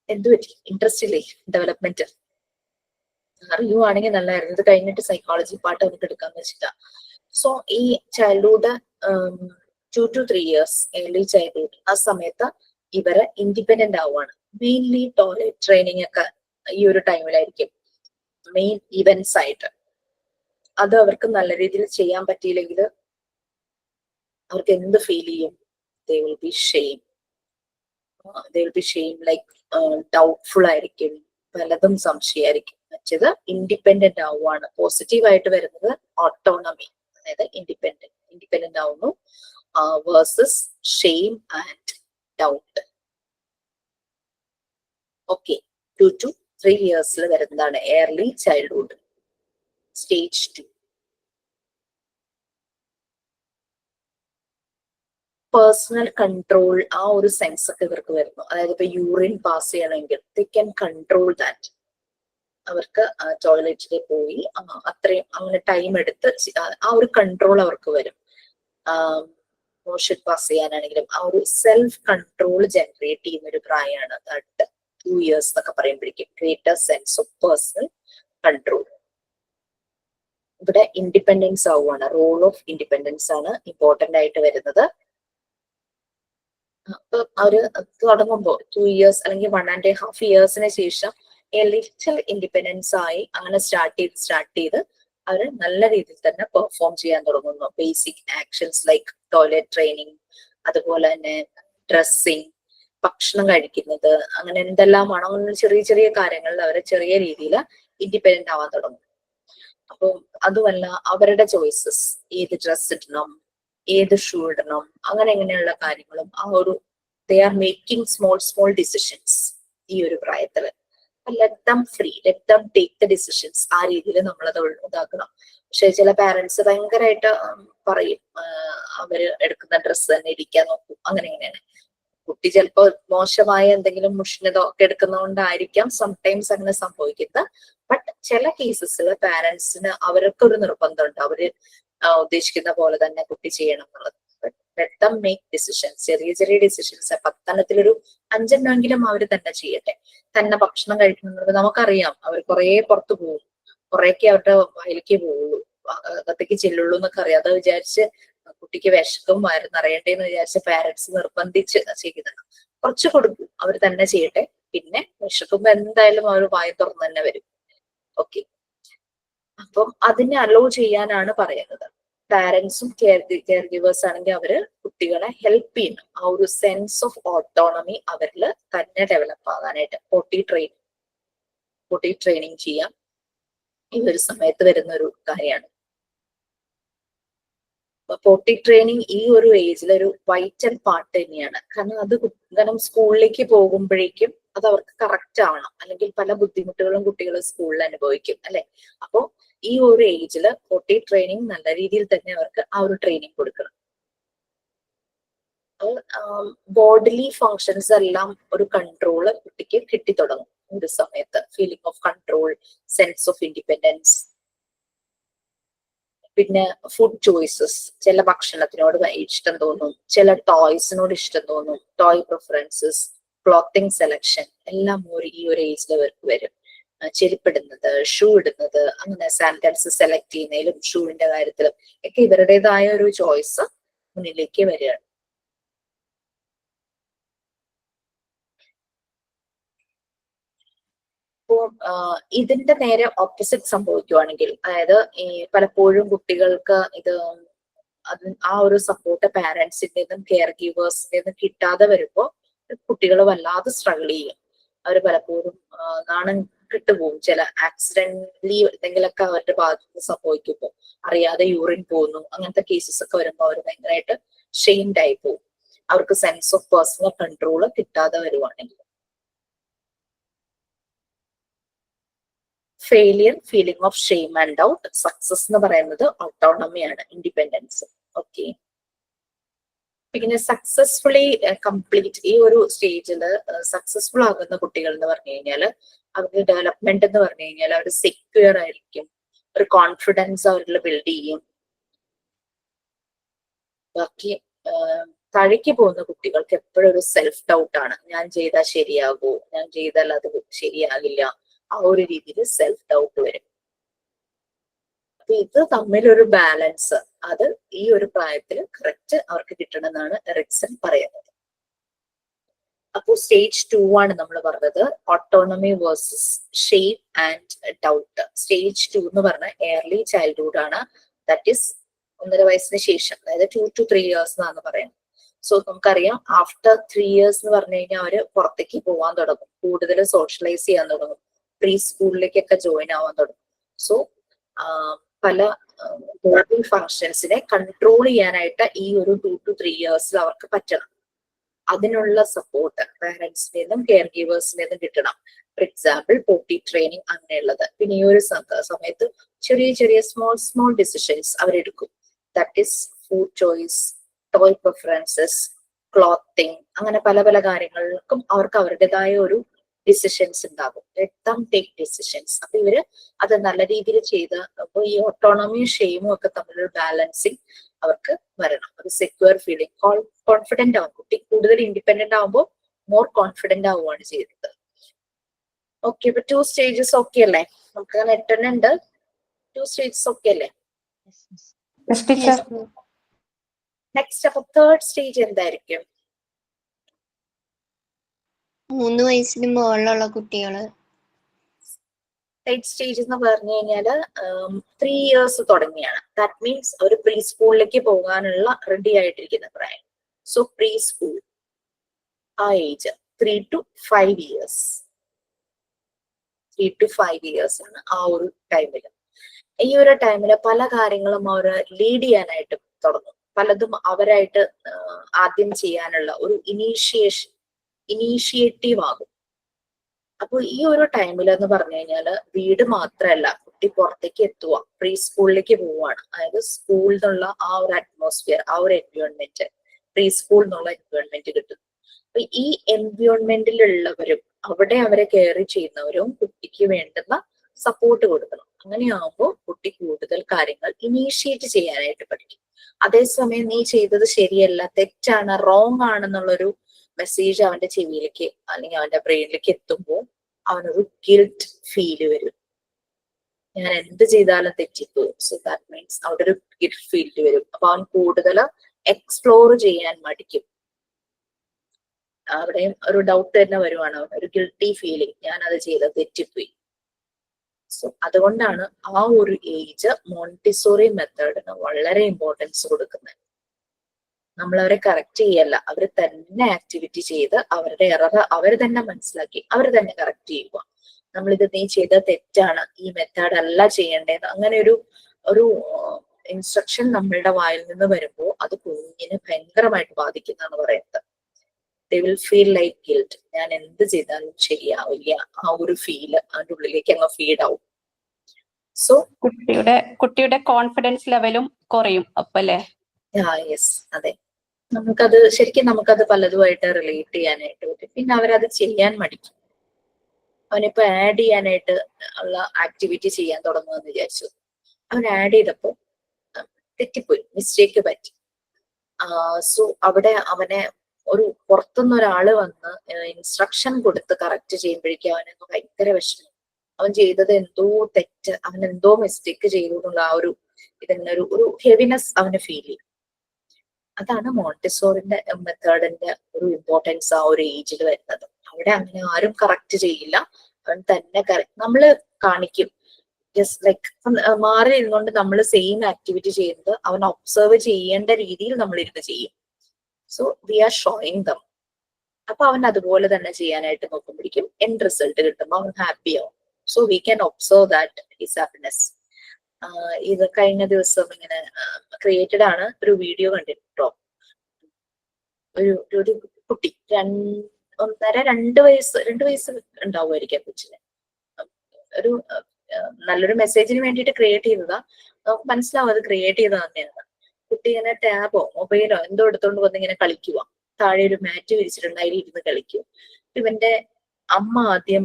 എന്ത് പറ്റി? ഇൻട്രസ്റ്റ് ഇല്ലേ ഡെവലപ്മെന്റ്? അറിയുവാണെങ്കിൽ നല്ലതായിരുന്നു. ഇത് കഴിഞ്ഞിട്ട് സൈക്കോളജി പാർട്ട് നമുക്ക് എടുക്കാന്ന് വെച്ചിട്ടാ. സോ ഈ childhood 2 to 3 years early childhood, ആ സമയത്ത് ഇവര് ഇൻഡിപെൻഡന്റ് ആവുകയാണ്. മെയിൻലി ടോയ്ലറ്റ് ട്രെയിനിങ് ഒക്കെ ഈ ഒരു ടൈമിലായിരിക്കും മെയിൻ ഇവന്റ്സ് ആയിട്ട്. അത് അവർക്ക് നല്ല രീതിയിൽ ചെയ്യാൻ പറ്റിയില്ലെങ്കിൽ അവർക്ക് എന്ത് ഫീൽ ചെയ്യും? they will be shame, like doubtful ആയിരിക്കും, പലതും സംശയമായിരിക്കും. മറ്റേത് ഇൻഡിപെൻഡന്റ് ആവുകയാണ്. പോസിറ്റീവായിട്ട് വരുന്നത് ഓട്ടോണമി, അതായത് ഇൻഡിപെൻഡന്റ് ആവുന്നു versus shame and doubt. Okay, 2 to 3 years വരുന്നതാണ് early childhood. Stage 2 personal control, ആ ഒരു സെൻസ് ഒക്കെ ഇവർക്ക് വരുന്നു. അതായത് ഇപ്പൊ യൂറിൻ പാസ് ചെയ്യണമെങ്കിൽ they can control that. അവർക്ക് ടോയ്ലറ്റിൽ പോയി അത്രയും അങ്ങനെ ടൈം എടുത്ത് ആ ഒരു കൺട്രോൾ അവർക്ക് വരും. മോഷൻ പാസ് ചെയ്യാനാണെങ്കിലും ആ ഒരു സെൽഫ് കൺട്രോൾ ജനറേറ്റ് ചെയ്യുന്ന ഒരു പ്രായമാണ് 2 years എന്നൊക്കെ പറയുമ്പോഴേക്കും. Greater sense of personal control. ഇവിടെ ഇൻഡിപെൻഡൻസ് ആവുകയാണ്. റോൾ ഓഫ് ഇൻഡിപെൻഡൻസ് ആണ് ഇമ്പോർട്ടന്റ് ആയിട്ട് വരുന്നത്. അപ്പൊ അവര് തുടങ്ങുമ്പോൾ 2 years അല്ലെങ്കിൽ 1.5 years ശേഷം ലിറ്റിൽ ഇൻഡിപെൻഡൻസ് ആയി അങ്ങനെ സ്റ്റാർട്ട് ചെയ്ത് അവര് നല്ല രീതിയിൽ തന്നെ പെർഫോം ചെയ്യാൻ തുടങ്ങുന്നു. Basic actions like toilet training, അതുപോലെ തന്നെ ഡ്രസ്സിങ്, ഭക്ഷണം കഴിക്കുന്നത്, അങ്ങനെ എന്തെല്ലാമാണോ ചെറിയ ചെറിയ കാര്യങ്ങളിൽ അവര് ചെറിയ രീതിയിൽ ഇൻഡിപെൻഡന്റ് ആവാൻ തുടങ്ങും. അപ്പൊ അതുമല്ല അവരുടെ ചോയ്സസ്, ഏത് ഡ്രസ് ഇടണം, ഏത് ഷൂ ഇടണം, അങ്ങനെ എങ്ങനെയുള്ള കാര്യങ്ങളും ആ ഒരു they are making small decisions ഈ ഒരു പ്രായത്തില്. Let them free, let them take the decisions. ആ രീതിയിൽ നമ്മളത് ഇതാക്കണം. പക്ഷെ ചില പാരന്റ്സ് ഭയങ്കരമായിട്ട് പറയും അവര് എടുക്കുന്ന ഡ്രസ്സ് തന്നെ ഇരിക്കാൻ നോക്കും, അങ്ങനെ എങ്ങനെയാണ്. കുട്ടി ചിലപ്പോ മോശമായ എന്തെങ്കിലും മുഷിനതോ ഒക്കെ എടുക്കുന്നതുകൊണ്ടായിരിക്കാം സംടൈംസ് അങ്ങനെ സംഭവിക്കുന്നത്. ബട്ട് ചില കേസസിൽ പാരന്റ്സിന് അവർക്കൊരു നിർബന്ധമുണ്ട്, അവര് ഉദ്ദേശിക്കുന്ന പോലെ തന്നെ കുട്ടി ചെയ്യണം എന്നുള്ളത്. Let them make decisions. ചെറിയ ചെറിയ ഡിസിഷൻസ് 10 5 അവർ തന്നെ ചെയ്യട്ടെ. തന്നെ ഭക്ഷണം കഴിക്കുന്നത് നമുക്കറിയാം, അവർ കുറെ പുറത്തു പോകും, കുറെയൊക്കെ അവരുടെ വയലിലേക്ക് പോവുള്ളൂ, അകത്തേക്ക് ചെല്ലുള്ളൂ എന്നൊക്കെ അറിയാം. അത് വിചാരിച്ച് കുട്ടിക്ക് വിശക്കും വയറ് നിറയണ്ടേന്ന് വിചാരിച്ച് പാരന്റ്സ് നിർബന്ധിച്ച് ചെയ്യുന്നത്. കുറച്ച് കൊടുക്കും, അവർ തന്നെ ചെയ്യട്ടെ. പിന്നെ വിശക്കുമ്പോ എന്തായാലും അവർ വായ തുറന്ന് തന്നെ വരും. ഓക്കെ, അപ്പം അതിനെ അലോ ചെയ്യാനാണ് പറയുന്നത്. പാരന്റ്സും കെയർ ഗിവേഴ്സ് ആണെങ്കിൽ അവര് കുട്ടികളെ ഹെൽപ്പ് ചെയ്യണം. ആ ഒരു സെൻസ് ഓഫ് ഓട്ടോണമി അവരിൽ തന്നെ ഡെവലപ്പ് ആകാനായിട്ട് പൊട്ടി ട്രെയിനിങ് ചെയ്യാം. ഈ ഒരു സമയത്ത് വരുന്ന ഒരു കാര്യമാണ്. പൊട്ടി ട്രെയിനിങ് ഈ ഒരു ഏജിൽ ഒരു വൈറ്റൽ പാർട്ട് തന്നെയാണ്. കാരണം സ്കൂളിലേക്ക് പോകുമ്പോഴേക്കും അത് അവർക്ക് കറക്റ്റ് ആവണം, അല്ലെങ്കിൽ പല ബുദ്ധിമുട്ടുകളും കുട്ടികൾ സ്കൂളിൽ അനുഭവിക്കും അല്ലെ. അപ്പോ ഈ ഒരു ഏജിൽ പൊട്ടി ട്രെയിനിങ് നല്ല രീതിയിൽ തന്നെ അവർക്ക് ആ ഒരു ട്രെയിനിങ് കൊടുക്കണം. ബോഡിലി ഫങ്ഷൻസ് എല്ലാം ഒരു കൺട്രോള് കുട്ടിക്ക് കിട്ടിത്തുടങ്ങും ഒരു സമയത്ത്. Feeling of control, sense of independence. പിന്നെ ഫുഡ് ചോയ്സസ്, ചില ഭക്ഷണത്തിനോട് ഇഷ്ടം തോന്നും, ചില ടോയ്സിനോട് ഇഷ്ടം തോന്നും, ടോയ് പ്രിഫറൻസസ്, ക്ലോത്തിങ് സെലക്ഷൻ എല്ലാം ഈ ഒരു ഏജിൽ വരും. ചെരുപ്പിടുന്നത്, ഷൂ ഇടുന്നത്, അങ്ങനെ സാൻഡൽസ് സെലക്ട് ചെയ്യുന്നതിലും ഷൂവിന്റെ കാര്യത്തിലും ഒക്കെ ഇവരുടേതായ ഒരു ചോയ്സ് മുന്നിലേക്ക് വരികയാണ്. ഇതിന്റെ നേരെ ഓപ്പോസിറ്റ് സംഭവിക്കുവാണെങ്കിൽ, അതായത് ഈ പലപ്പോഴും കുട്ടികൾക്ക് ആ ഒരു സപ്പോർട്ട് പാരന്റ്സിന്റെതും കെയർ ഗീവേഴ്സിന്റെതും കിട്ടാതെ വരുമ്പോൾ കുട്ടികൾ വല്ലാതെ സ്ട്രഗിൾ ചെയ്യും. അവർ പലപ്പോഴും നാണം കിട്ടുപോകും. ചില ആക്സിഡന്റലി എന്തെങ്കിലുമൊക്കെ അവരുടെ ഭാഗത്ത് നിന്ന് സംഭവിക്കുമ്പോൾ അറിയാതെ യൂറിൻ പോകുന്നു, അങ്ങനത്തെ കേസസ് ഒക്കെ വരുമ്പോൾ അവർ ഭയങ്കരമായിട്ട് ഷെയിംഡ് ആയി പോകും. അവർക്ക് സെൻസ് ഓഫ് പേഴ്സണൽ കൺട്രോൾ കിട്ടാതെ വരുവാണെങ്കിൽ. Failure, feeling of shame and doubt. Success എന്ന് പറയുന്നത് ഓട്ടോണമിയാണ്, ഇൻഡിപെൻഡൻസ്. ഓക്കെ, പിന്നെ സക്സസ്ഫുള്ളി കംപ്ലീറ്റ് ഈ ഒരു സ്റ്റേജിൽ സക്സസ്ഫുൾ ആകുന്ന കുട്ടികൾ എന്ന് പറഞ്ഞു കഴിഞ്ഞാൽ അവരുടെ ഡെവലപ്മെന്റ് എന്ന് പറഞ്ഞു കഴിഞ്ഞാൽ അവർ സെക്യൂർ ആയിരിക്കും, ഒരു കോൺഫിഡൻസ് അവരിൽ ബിൽഡ് ചെയ്യും. ബാക്കി താഴേക്ക് പോകുന്ന കുട്ടികൾക്ക് എപ്പോഴും ഒരു സെൽഫ് ഡൗട്ട് ആണ്. ഞാൻ ചെയ്താൽ ശരിയാകൂ, ഞാൻ ചെയ്താൽ അത് ശരിയാകില്ല, ആ ഒരു രീതിയിൽ സെൽഫ് ഡൗട്ട് വരും. അപ്പൊ ഇത് തമ്മിലൊരു ബാലൻസ് അത് ഈ ഒരു പ്രായത്തിൽ കറക്റ്റ് അവർക്ക് കിട്ടണമെന്നാണ് എറിക്സൺ പറയുന്നത്. അപ്പോ സ്റ്റേജ് 2 ആണ് നമ്മൾ പറഞ്ഞത്, autonomy versus shame and doubt. Stage 2 എന്ന് പറഞ്ഞാൽ ഏർലി ചൈൽഡ്ഹുഡ് ആണ്. ദാറ്റ് ഈസ് 1.5 വയസ്സിന് ശേഷം, അതായത് 2 to 3 years എന്നാണ് പറയുന്നത്. സോ നമുക്കറിയാം ആഫ്റ്റർ 3 years എന്ന് പറഞ്ഞു കഴിഞ്ഞാൽ അവര് പുറത്തേക്ക് പോകാൻ തുടങ്ങും, കൂടുതൽ സോഷ്യലൈസ് ചെയ്യാൻ തുടങ്ങും, പ്രീ സ്കൂളിലേക്കൊക്കെ ജോയിൻ ആവാൻ തുടങ്ങും. സോ പല ബോഡി ഫങ്ഷൻസിനെ കൺട്രോൾ ചെയ്യാനായിട്ട് ഈ ഒരു 2 to 3 years അവർക്ക് പറ്റണം. അതിനുള്ള സപ്പോർട്ട് പാരന്റ്സിന്റെയും കെയർ ഗീവേഴ്സിന്റെയും കിട്ടണം. ഫോർ എക്സാമ്പിൾ പൊട്ടി ട്രെയിനിങ് അങ്ങനെയുള്ളത്. പിന്നെ ഈ ഒരു സമയത്ത് ചെറിയ ചെറിയ സ്മോൾ ഡിസിഷൻസ് അവരെടുക്കും. That is food choice, toy preferences, clothing, അങ്ങനെ പല പല കാര്യങ്ങൾക്കും അവർക്ക് അവരുടേതായ ഒരു ഡിസിഷൻസ് ഉണ്ടാകും. Let them take decisions. അപ്പൊ ഇവര് അത് നല്ല രീതിയിൽ ചെയ്ത് അപ്പൊ ഈ ഓട്ടോണമിയും ഷെയിമും ഒക്കെ തമ്മിലൊരു ബാലൻസിങ് അവർക്ക് വരണം. ഒരു സെക്യൂർ ഫീലിംഗ്, കോൺഫിഡന്റ് ആവും. കുട്ടി കൂടുതൽ ഇൻഡിപെൻഡന്റ് ആവുമ്പോൾ മോർ കോൺഫിഡന്റ് ആവുകയാണ് ചെയ്യുന്നത്. ഓക്കെ, ഇപ്പൊ 2 stages ഓക്കെ അല്ലേ? നമുക്ക് അങ്ങനെ 8 ഉണ്ട്. 2 stages ഓക്കെ അല്ലേ? Yes, teacher. നെക്സ്റ്റ് അപ്പൊ 3rd സ്റ്റേജ് എന്തായിരിക്കും? 3 വയസ്സിന് മുകളിലുള്ള കുട്ടികള്. 3rd സ്റ്റേജ് എന്ന് പറഞ്ഞു കഴിഞ്ഞാല് 3 years തുടങ്ങിയാണ്. ദാറ്റ് മീൻസ് ഒരു പ്രീ സ്കൂളിലേക്ക് പോകാനുള്ള റെഡി ആയിട്ടിരിക്കുന്ന പ്രായം. സോ പ്രീ സ്കൂൾ ആ age 3 to 5 years. 3 to 5 years ആണ് ആ ഒരു ടൈമില്. ഈ ഒരു ടൈമില് പല കാര്യങ്ങളും അവർ ലീഡ് ചെയ്യാനായിട്ട് തുടങ്ങും. പലതും അവരായിട്ട് ആദ്യം ചെയ്യാനുള്ള ഒരു ഇനീഷ്യേറ്റീവ് ആകും. അപ്പൊ ഈ ഒരു ടൈമിൽ എന്ന് പറഞ്ഞു കഴിഞ്ഞാല് വീട് മാത്രമല്ല, കുട്ടി പുറത്തേക്ക് എത്തുക, പ്രീ സ്കൂളിലേക്ക് പോവുകയാണ്. അതായത് സ്കൂളിൽ നിന്നുള്ള ആ ഒരു അറ്റ്മോസ്ഫിയർ, ആ ഒരു എൻവയോൺമെന്റ്, പ്രീ സ്കൂളിൽ നിന്നുള്ള എൻവയോൺമെന്റ് കിട്ടും. അപ്പൊ ഈ എൻവയോൺമെന്റിലുള്ളവരും അവിടെ അവരെ കെയർ ചെയ്യുന്നവരും കുട്ടിക്ക് വേണ്ടുന്ന സപ്പോർട്ട് കൊടുക്കണം. അങ്ങനെയാകുമ്പോൾ കുട്ടി കൂടുതൽ കാര്യങ്ങൾ ഇനീഷ്യേറ്റ് ചെയ്യാനായിട്ട് പഠിക്കും. അതേസമയം നീ ചെയ്തത് ശരിയല്ല, തെറ്റാണ്, റോങ് ആണെന്നുള്ളൊരു മെസ്സേജ് അവന്റെ ചെവിയിലേക്ക് അല്ലെങ്കിൽ അവന്റെ ബ്രെയിനിലേക്ക് എത്തുമ്പോൾ അവനൊരു ഗിൽറ്റ് ഫീല് വരും. ഞാൻ എന്ത് ചെയ്താലും തെറ്റിപ്പോകും. സോ ദാറ്റ് മീൻസ് അവിടെ ഒരു ഗിൽറ്റ് ഫീൽ വരും. അപ്പൊ അവൻ കൂടുതൽ എക്സ്പ്ലോർ ചെയ്യാൻ മടിക്കും. അവിടെയും ഒരു ഡൗട്ട് തന്നെ വരുവാണ്, അവൻ ഒരു ഗിൽറ്റി ഫീലിംഗ്, ഞാൻ അത് ചെയ്തത് തെറ്റിപ്പോയി. സോ അതുകൊണ്ടാണ് ആ ഒരു ഏജ് മോണ്ടിസോറി മെത്തേഡിന് വളരെ ഇമ്പോർട്ടൻസ് കൊടുക്കുന്നത്. നമ്മൾ അവരെ കറക്റ്റ് ചെയ്യല്ല, അവർ തന്നെ ആക്ടിവിറ്റി ചെയ്ത് അവരുടെ എറർ അവർ തന്നെ മനസ്സിലാക്കി അവർ തന്നെ കറക്റ്റ് ചെയ്യുക. നമ്മളിത് നീ ചെയ്ത തെറ്റാണ്, ഈ മെത്തേഡ് അല്ല ചെയ്യേണ്ടത്, അങ്ങനെ ഒരു ഇൻസ്ട്രക്ഷൻ നമ്മളുടെ വായിൽ നിന്ന് വരുമ്പോൾ അത് കുഞ്ഞിനെ ഭയങ്കരമായിട്ട് ബാധിക്കുന്നതാണ് പറയുന്നത്. They will feel like guilt. ഞാൻ എന്ത് ചെയ്താലും ശരിയാവില്ല, ആ ഒരു ഫീല് അതിന്റെ ഉള്ളിലേക്ക് അങ്ങ് ഫീഡ് ആവും. സോ കുട്ടിയുടെ കോൺഫിഡൻസ് ലെവലും കുറയും അപ്പല്ലേ? യെസ്, അതെ. നമുക്കത് പലതുമായിട്ട് റിലേറ്റ് ചെയ്യാനായിട്ട് പറ്റും. പിന്നെ അവരത് ചെയ്യാൻ മടിക്കും. അവനിപ്പോ ആഡ് ചെയ്യാനായിട്ട് ഉള്ള ആക്ടിവിറ്റി ചെയ്യാൻ തുടങ്ങുമെന്ന് വിചാരിച്ചു. അവൻ ആഡ് ചെയ്തപ്പോ തെറ്റിപ്പോയി, മിസ്റ്റേക്ക് പറ്റി. സോ അവിടെ അവനെ ഒരു പുറത്തുനിന്ന് ഒരാള് വന്ന് ഇൻസ്ട്രക്ഷൻ കൊടുത്ത് കറക്റ്റ് ചെയ്യുമ്പോഴേക്കും അവനൊന്ന് ഭയങ്കര വിഷമം. അവൻ ചെയ്തത് എന്തോ തെറ്റ്, അവൻ എന്തോ മിസ്റ്റേക്ക് ചെയ്തു എന്നുള്ള ആ ഒരു ഇതിങ്ങനെ ഒരു ഹെവിനെസ് അവന് ഫീൽ ചെയ്യും. അതാണ് മോണ്ടിസോറിന്റെ മെത്തേഡിന്റെ ഒരു ഇമ്പോർട്ടൻസ് ആ ഒരു ഏജിൽ വരുന്നത്. അവിടെ അങ്ങനെ ആരും കറക്റ്റ് ചെയ്യില്ല, അവൻ തന്നെ നമ്മള് കാണിക്കും. ജസ്റ്റ് ലൈക്ക് മാറി ഇരുന്നുകൊണ്ട് നമ്മൾ സെയിം ആക്ടിവിറ്റി ചെയ്യുന്നത് അവൻ ഒബ്സർവ് ചെയ്യേണ്ട രീതിയിൽ നമ്മൾ ഇരുന്ന് ചെയ്യും. So we R showing dum. അപ്പൊ അവൻ അതുപോലെ തന്നെ ചെയ്യാനായിട്ട് നോക്കുമ്പോഴേക്കും എൻഡ് റിസൾട്ട് കിട്ടുമ്പോൾ അവൻ ഹാപ്പി ആവും. So we can observe that his happiness. ഇത് കഴിഞ്ഞ ദിവസം ഇങ്ങനെ ക്രിയേറ്റഡ് ആണ് ഒരു വീഡിയോ കണ്ടിട്ടോ. ഒരു കുട്ടി 2 വയസ്സ് ഉണ്ടാവുമായിരിക്കും കൊച്ചിന്. ഒരു നല്ലൊരു മെസ്സേജിന് വേണ്ടിയിട്ട് ക്രിയേറ്റ് ചെയ്തതാ. നമുക്ക് മനസ്സിലാവും അത് ക്രിയേറ്റ് ചെയ്തത് തന്നെയാണ്. കുട്ടി ഇങ്ങനെ ടാബോ മൊബൈലോ എന്തോ എടുത്തോണ്ട് വന്ന് ഇങ്ങനെ കളിക്കുക. താഴെ ഒരു മാറ്റ് വിരിച്ചിട്ടുണ്ട്, അതിൽ ഇരുന്ന് കളിക്കും. ഇവന്റെ അമ്മ ആദ്യം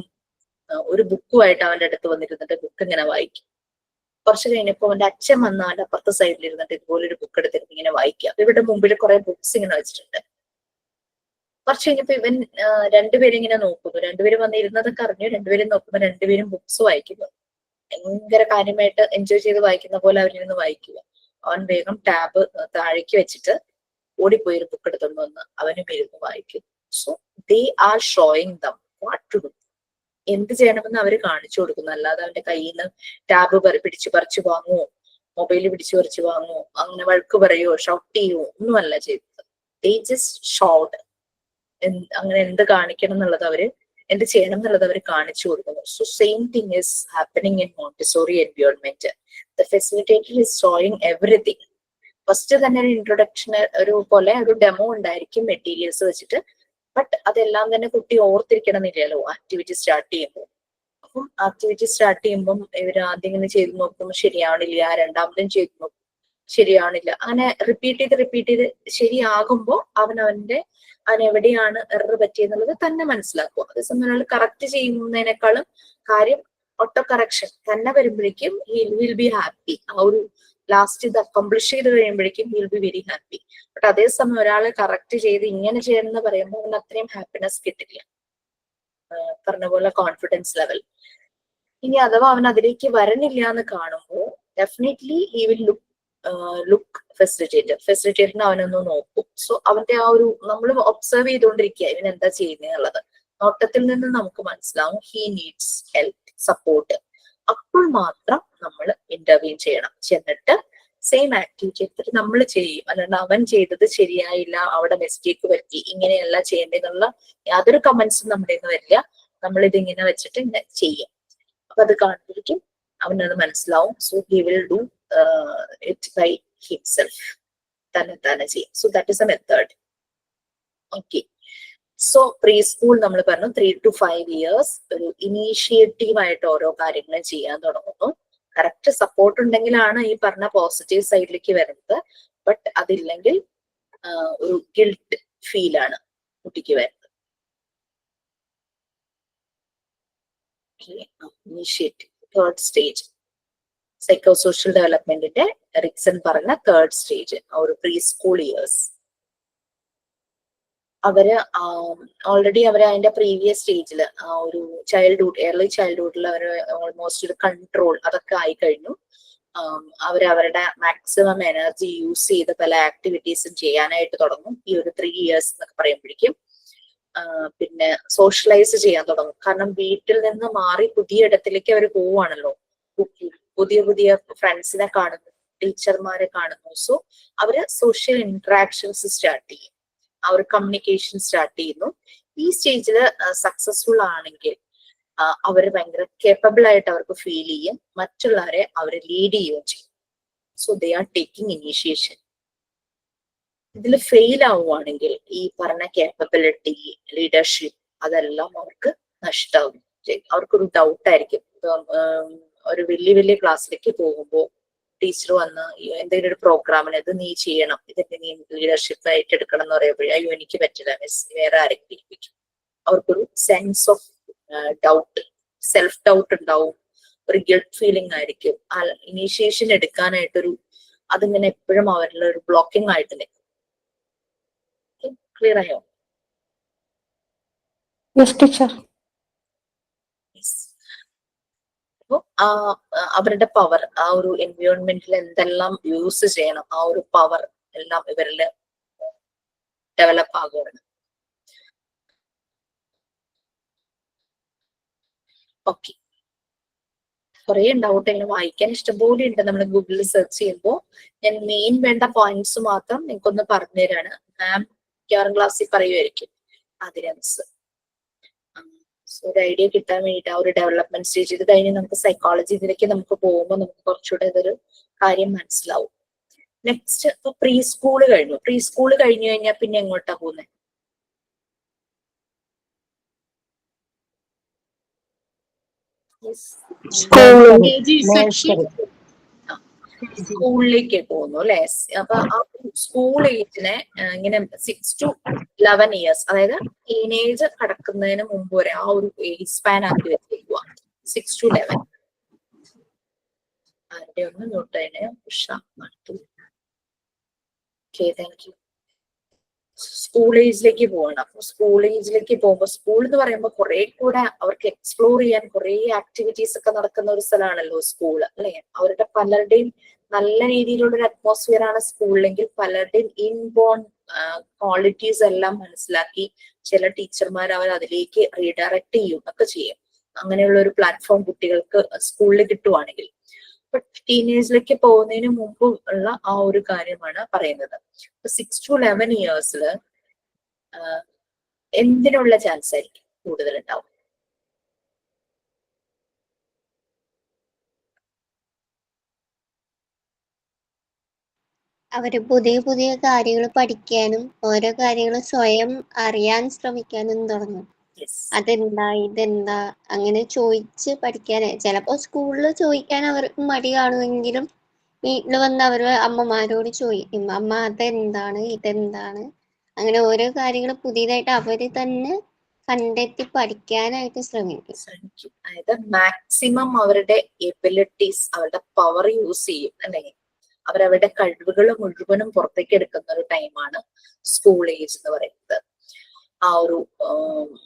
ഒരു ബുക്കുമായിട്ട് അവന്റെ അടുത്ത് വന്നിരുന്നിട്ട് ബുക്ക് ഇങ്ങനെ വായിക്കും. കുറച്ച് കഴിഞ്ഞപ്പോ അവന്റെ അച്ഛൻ വന്ന് അവന്റെ അപ്പുറത്തെ സൈഡിൽ ഇരുന്നിട്ട് ഇതുപോലെ ഒരു ബുക്ക് എടുത്തിട്ട് ഇങ്ങനെ വായിക്കുക. ഇവരുടെ മുമ്പിൽ കുറെ ബുക്സ് ഇങ്ങനെ വെച്ചിട്ടുണ്ട്. കുറച്ച് കഴിഞ്ഞപ്പോ ഇവൻ രണ്ടുപേരും ഇങ്ങനെ നോക്കുന്നു. രണ്ടുപേരും വന്ന് ഇരുന്നതൊക്കെ അറിഞ്ഞു. രണ്ടുപേരും നോക്കുമ്പോൾ രണ്ടുപേരും ബുക്സ് വായിക്കുന്നു. ഭയങ്കര കാര്യമായിട്ട് എൻജോയ് ചെയ്ത് വായിക്കുന്ന പോലെ അവരിരുന്ന് വായിക്കുക. അവൻ വേഗം ടാബ് താഴേക്ക് വെച്ചിട്ട് ഓടിപ്പോയി ഒരു ബുക്ക് എടുത്തോണ്ട് വന്ന് അവനും ഇരുന്ന് വായിക്കും. So they are showing them what to do. എന്ത് ചെയ്യണമെന്ന് അവര് കാണിച്ചു കൊടുക്കുന്നു. അല്ലാതെ അവന്റെ കയ്യിൽ നിന്ന് ടാബ് പിടിച്ചു പറിച്ചു വാങ്ങുവോ, മൊബൈല് പിടിച്ചു പറിച്ചു വാങ്ങുവോ, അങ്ങനെ വഴക്ക് പറയോ ഷൗട്ട് ചെയ്യോ ഒന്നുമല്ല ചെയ്തത്. They just shout. അങ്ങനെ എന്ത് കാണിക്കണം എന്നുള്ളത് എന്ത് ചെയ്യണം എന്നുള്ളത് അവർ കാണിച്ചു കൊടുക്കുന്നു. So same thing is happening in Montessori environment. The facilitator is showing everything. First തന്നെ ഒരു ഇൻട്രൊഡക്ഷൻ ഒരു ഡെമോ ഉണ്ടായിരിക്കും മെറ്റീരിയൽസ് വെച്ചിട്ട്. ബട്ട് അതെല്ലാം തന്നെ കുട്ടി ഓർത്തിരിക്കണം എന്നില്ലല്ലോ ആക്ടിവിറ്റി സ്റ്റാർട്ട് ചെയ്യുമ്പോൾ. അപ്പം ആക്ടിവിറ്റി സ്റ്റാർട്ട് ചെയ്യുമ്പം ഇവർ ആദ്യം ഇങ്ങനെ ചെയ്ത് നോക്കുമ്പോൾ ശരിയാവണില്ല, രണ്ടാമതും ചെയ്ത് നോക്കും ശരിയാവണില്ല. അങ്ങനെ റിപ്പീറ്റ് ചെയ്ത് ശരിയാകുമ്പോൾ അവൻ എവിടെയാണ് എറർ പറ്റിയെന്നുള്ളത് തന്നെ മനസ്സിലാക്കുക. അതേസമയം ഒരാൾ കറക്റ്റ് ചെയ്യുന്നതിനേക്കാളും കാര്യം ഓട്ടോ കറക്ഷൻ തന്നെ വരുമ്പോഴേക്കും ഹി വിൽ ബി ഹാപ്പി. ആ ഒരു ലാസ്റ്റ് ഇത് അക്കംപ്ലിഷ് ചെയ്ത് കഴിയുമ്പോഴേക്കും will be very happy. But അതേസമയം ഒരാളെ കറക്റ്റ് ചെയ്ത് ഇങ്ങനെ ചെയ്യണം എന്ന് പറയുമ്പോൾ അവന് അത്രയും ഹാപ്പിനെസ് കിട്ടില്ല. പറഞ്ഞ പോലെ കോൺഫിഡൻസ് ലെവൽ. ഇനി അഥവാ അവൻ അതിലേക്ക് വരണില്ല എന്ന് കാണുമ്പോൾ ഡെഫിനറ്റ്ലി ഹി വിൽ ലുക്ക് ഫെസിലിറ്റേറ്ററിന് അവനൊന്ന് നോക്കും. സോ അവന്റെ ആ ഒരു നമ്മൾ ഒബ്സർവ് ചെയ്തുകൊണ്ടിരിക്കുക ഇവൻ എന്താ ചെയ്യുന്നത്. നോട്ടത്തിൽ നിന്ന് നമുക്ക് മനസ്സിലാവും ഹി നീഡ്സ് ഹെൽപ്പ്, സപ്പോർട്ട്. അപ്പോൾ മാത്രം നമ്മൾ ഇന്റർവ്യൂ ചെയ്യണം. ചെന്നിട്ട് സെയിം ആക്ടിവിറ്റി എടുത്തിട്ട് നമ്മൾ ചെയ്യും. അല്ലാണ്ട് അവൻ ചെയ്തത് ശരിയായില്ല, അവിടെ മിസ്റ്റേക്ക് പറ്റി, ഇങ്ങനെയല്ല ചെയ്യേണ്ടതെന്നുള്ള യാതൊരു കമന്റ്സും നമ്മുടെ നിന്ന് വരില്ല. നമ്മൾ ഇതിങ്ങനെ വെച്ചിട്ട് ഇങ്ങനെ ചെയ്യും. അപ്പൊ അത് കാണുമ്പോഴേക്കും അവനത് മനസ്സിലാവും. So he will do it by himself. തന്നെ ചെയ്യും. So that is a method. Okay. So preschool നമ്മൾ പറഞ്ഞു 3 to 5 years ഒരു ഇനീഷ്യേറ്റീവ് ആയിട്ട് ഓരോ കാര്യങ്ങളും ചെയ്യാൻ തുടങ്ങുന്നു. കറക്റ്റ് സപ്പോർട്ട് ഉണ്ടെങ്കിലാണ് ഈ പറഞ്ഞ പോസിറ്റീവ് സൈഡിലേക്ക് വരുന്നത്. ബട്ട് അതില്ലെങ്കിൽ ഒരു ഗിൽറ്റ് ഫീലാണ് കുട്ടിക്ക് വരുന്നത്. ഇനീഷ്യേറ്റീവ്. Third stage. സൈക്കോസോഷ്യൽ ഡെവലപ്മെന്റിന്റെ എറിക്സൺ പറഞ്ഞ തേർഡ് സ്റ്റേജ്, ഒരു പ്രീ സ്കൂൾ ഇയേഴ്സ്. അവര് ഓൾറെഡി അവര് അതിന്റെ പ്രീവിയസ് സ്റ്റേജിൽ ഒരു ചൈൽഡ്ഹുഡ്, ഏർലി ചൈൽഡ്ഹുഡിൽ അവര് ഓൾമോസ്റ്റ് ഒരു കൺട്രോൾ അതൊക്കെ ആയി കഴിഞ്ഞു. അവരവരുടെ മാക്സിമം എനർജി യൂസ് ചെയ്ത് പല ആക്ടിവിറ്റീസും ചെയ്യാനായിട്ട് തുടങ്ങും ഈ ഒരു 3 years എന്നൊക്കെ പറയുമ്പോഴേക്കും. പിന്നെ സോഷ്യലൈസ് ചെയ്യാൻ തുടങ്ങും. കാരണം വീട്ടിൽ നിന്ന് മാറി പുതിയ ഇടത്തിലേക്ക് അവർ പോവുകയാണല്ലോ, പുതിയ പുതിയ ഫ്രണ്ട്സിനെ കാണുന്നു, ടീച്ചർമാരെ കാണുന്നു. സോ അവര് സോഷ്യൽ ഇന്ററാക്ഷൻസ് സ്റ്റാർട്ട് ചെയ്യും, അവർ കമ്മ്യൂണിക്കേഷൻ സ്റ്റാർട്ട് ചെയ്യുന്നു. ഈ സ്റ്റേജിൽ സക്സസ്ഫുൾ ആണെങ്കിൽ അവർ ഭയങ്കര കേപ്പബിൾ ആയിട്ട് അവർക്ക് ഫീൽ ചെയ്യും, മറ്റുള്ളവരെ അവർ ലീഡ് ചെയ്യുകയും ചെയ്യും. So they are taking initiation. ഇതിൽ ഫെയിൽ ആവുകയാണെങ്കിൽ ഈ പറഞ്ഞ കേപ്പബിലിറ്റി, ലീഡർഷിപ്പ് അതെല്ലാം അവർക്ക് നഷ്ടമാവും. അവർക്കൊരു ഡൗട്ടായിരിക്കും. ഒരു വലിയ വലിയ ക്ലാസ്സിലേക്ക് പോകുമ്പോൾ ടീച്ചർ വന്ന് എന്തെങ്കിലും ഒരു പ്രോഗ്രാമിന് ഇത് നീ ചെയ്യണം, ഇതിന്റെ നീ ലീഡർഷിപ്പ് ഏറ്റെടുക്കണം എന്ന് പറയുമ്പോഴേ അയ്യോ എനിക്ക് പറ്റില്ല മിസ്, വേറെ ആരെങ്കിലും ഏൽപ്പിക്കും. അവർക്കൊരു sense of doubt, self doubt ഉണ്ടാവും, ഒരു ഗിൽട്ട് ഫീലിംഗ് ആയിരിക്കും. ഇനീഷ്യേഷൻ എടുക്കാനായിട്ടൊരു അതിങ്ങനെ എപ്പോഴും അവരിൽ ഒരു ബ്ലോക്കിംഗ് ആയിട്ട് നിൽക്കും. ക്ലിയർ ആയോ? അപ്പൊ അവരുടെ പവർ, ആ ഒരു എൻവയോൺമെന്റിൽ എന്തെല്ലാം യൂസ് ചെയ്യണം, ആ ഒരു പവർ എല്ലാം ഇവരിൽ ഡെവലപ്പ് ആകുകയാണ്. ഓക്കെ, കുറെ ഉണ്ടാവട്ടെ, ഇങ്ങനെ വായിക്കാൻ ഇഷ്ടംപോലെ ഉണ്ട്. നമ്മൾ ഗൂഗിളിൽ സെർച്ച് ചെയ്യുമ്പോൾ ഞാൻ മെയിൻ വേണ്ട പോയിന്റ്സ് മാത്രം നിങ്ങൾക്കൊന്ന് പറഞ്ഞു തരാണ്. മാം മിക്കവാറും ക്ലാസ്സിൽ പറയുമായിരിക്കും അതിനനുസരിച്ച്. ഒരു ഐഡിയ കിട്ടാൻ വേണ്ടിയിട്ട് ആ ഒരു ഡെവലപ്മെന്റ് സ്റ്റേജ്. ഇത് കഴിഞ്ഞ് നമുക്ക് സൈക്കോളജി ഇതിലേക്ക് നമുക്ക് പോകുമ്പോൾ നമുക്ക് കുറച്ചുകൂടെ ഇതൊരു കാര്യം മനസ്സിലാവും. നെക്സ്റ്റ് ഇപ്പൊ പ്രീ സ്കൂള് കഴിഞ്ഞു. പ്രീ സ്കൂള് കഴിഞ്ഞു കഴിഞ്ഞാൽ പിന്നെ എങ്ങോട്ടാ പോകുന്നത്? സ്കൂളിലേക്ക് പോകുന്നു അല്ലെ? അപ്പൊ ആ സ്കൂൾ ഏജിനെ ഇങ്ങനെ 6 to 11 years, അതായത് ടീനേജ് കടക്കുന്നതിന് മുമ്പ് വരെ ആ ഒരു ഏജ് സ്പാൻ ആക്കി വെച്ചേക്കുക. 6 to 11. ആരുടെ ഒന്ന് നോട്ട് തന്നെ Usha. Okay, thank you. School ഏജിലേക്ക് പോകണം. അപ്പൊ സ്കൂൾ ഏജിലേക്ക് പോകുമ്പോൾ, സ്കൂൾ എന്ന് പറയുമ്പോൾ കുറെ കൂടെ അവർക്ക് എക്സ്പ്ലോർ ചെയ്യാൻ കുറെ ആക്ടിവിറ്റീസ് ഒക്കെ നടക്കുന്ന ഒരു സ്ഥലമാണല്ലോ സ്കൂൾ അല്ലെ? അവരുടെ പലരുടെയും നല്ല രീതിയിലുള്ള ഒരു അറ്റ്മോസ്ഫിയർ ആണ് സ്കൂളിലെങ്കിൽ പലരുടെയും ഇൻബോൺ ക്വാളിറ്റീസ് എല്ലാം മനസ്സിലാക്കി ചില ടീച്ചർമാർ അവർ അതിലേക്ക് റീഡയറക്ട് ചെയ്യും ഒക്കെ ചെയ്യും. അങ്ങനെയുള്ള ഒരു പ്ലാറ്റ്ഫോം കുട്ടികൾക്ക് സ്കൂളിൽ കിട്ടുവാണെങ്കിൽ. ബട്ട് ടീനേജിലേക്ക് പോകുന്നതിന് മുമ്പ് ഉള്ള ആ ഒരു കാര്യമാണ് പറയുന്നത്. 6 to 11 years എന്തിനുള്ള ചാൻസ് ആയിരിക്കും കൂടുതൽ ഉണ്ടാവും? അവര് പുതിയ പുതിയ കാര്യങ്ങൾ പഠിക്കാനും ഓരോ കാര്യങ്ങൾ സ്വയം അറിയാൻ ശ്രമിക്കാനും തുടങ്ങും. അതെന്താ ഇതെന്താ അങ്ങനെ ചോദിച്ച് പഠിക്കാന്. ചിലപ്പോ സ്കൂളിൽ ചോദിക്കാൻ അവർക്ക് മടി കാണുമെങ്കിലും വീട്ടിൽ വന്ന് അവര് അമ്മമാരോട് ചോദിക്കും, അമ്മ അതെന്താണ് ഇതെന്താണ്. അങ്ങനെ ഓരോ കാര്യങ്ങൾ പുതിയതായിട്ട് അവര് തന്നെ കണ്ടെത്തി പഠിക്കാനായിട്ട് ശ്രമിക്കും. അതായത് മാക്സിമം അവരുടെ എബിലിറ്റീസ്, അവരുടെ പവർ യൂസ് ചെയ്യും അല്ലെ? അവരവരുടെ കഴിവുകൾ മുഴുവനും പുറത്തേക്ക് എടുക്കുന്ന ഒരു ടൈമാണ് സ്കൂൾ ഏജ് എന്ന് പറയുന്നത്. ആ ഒരു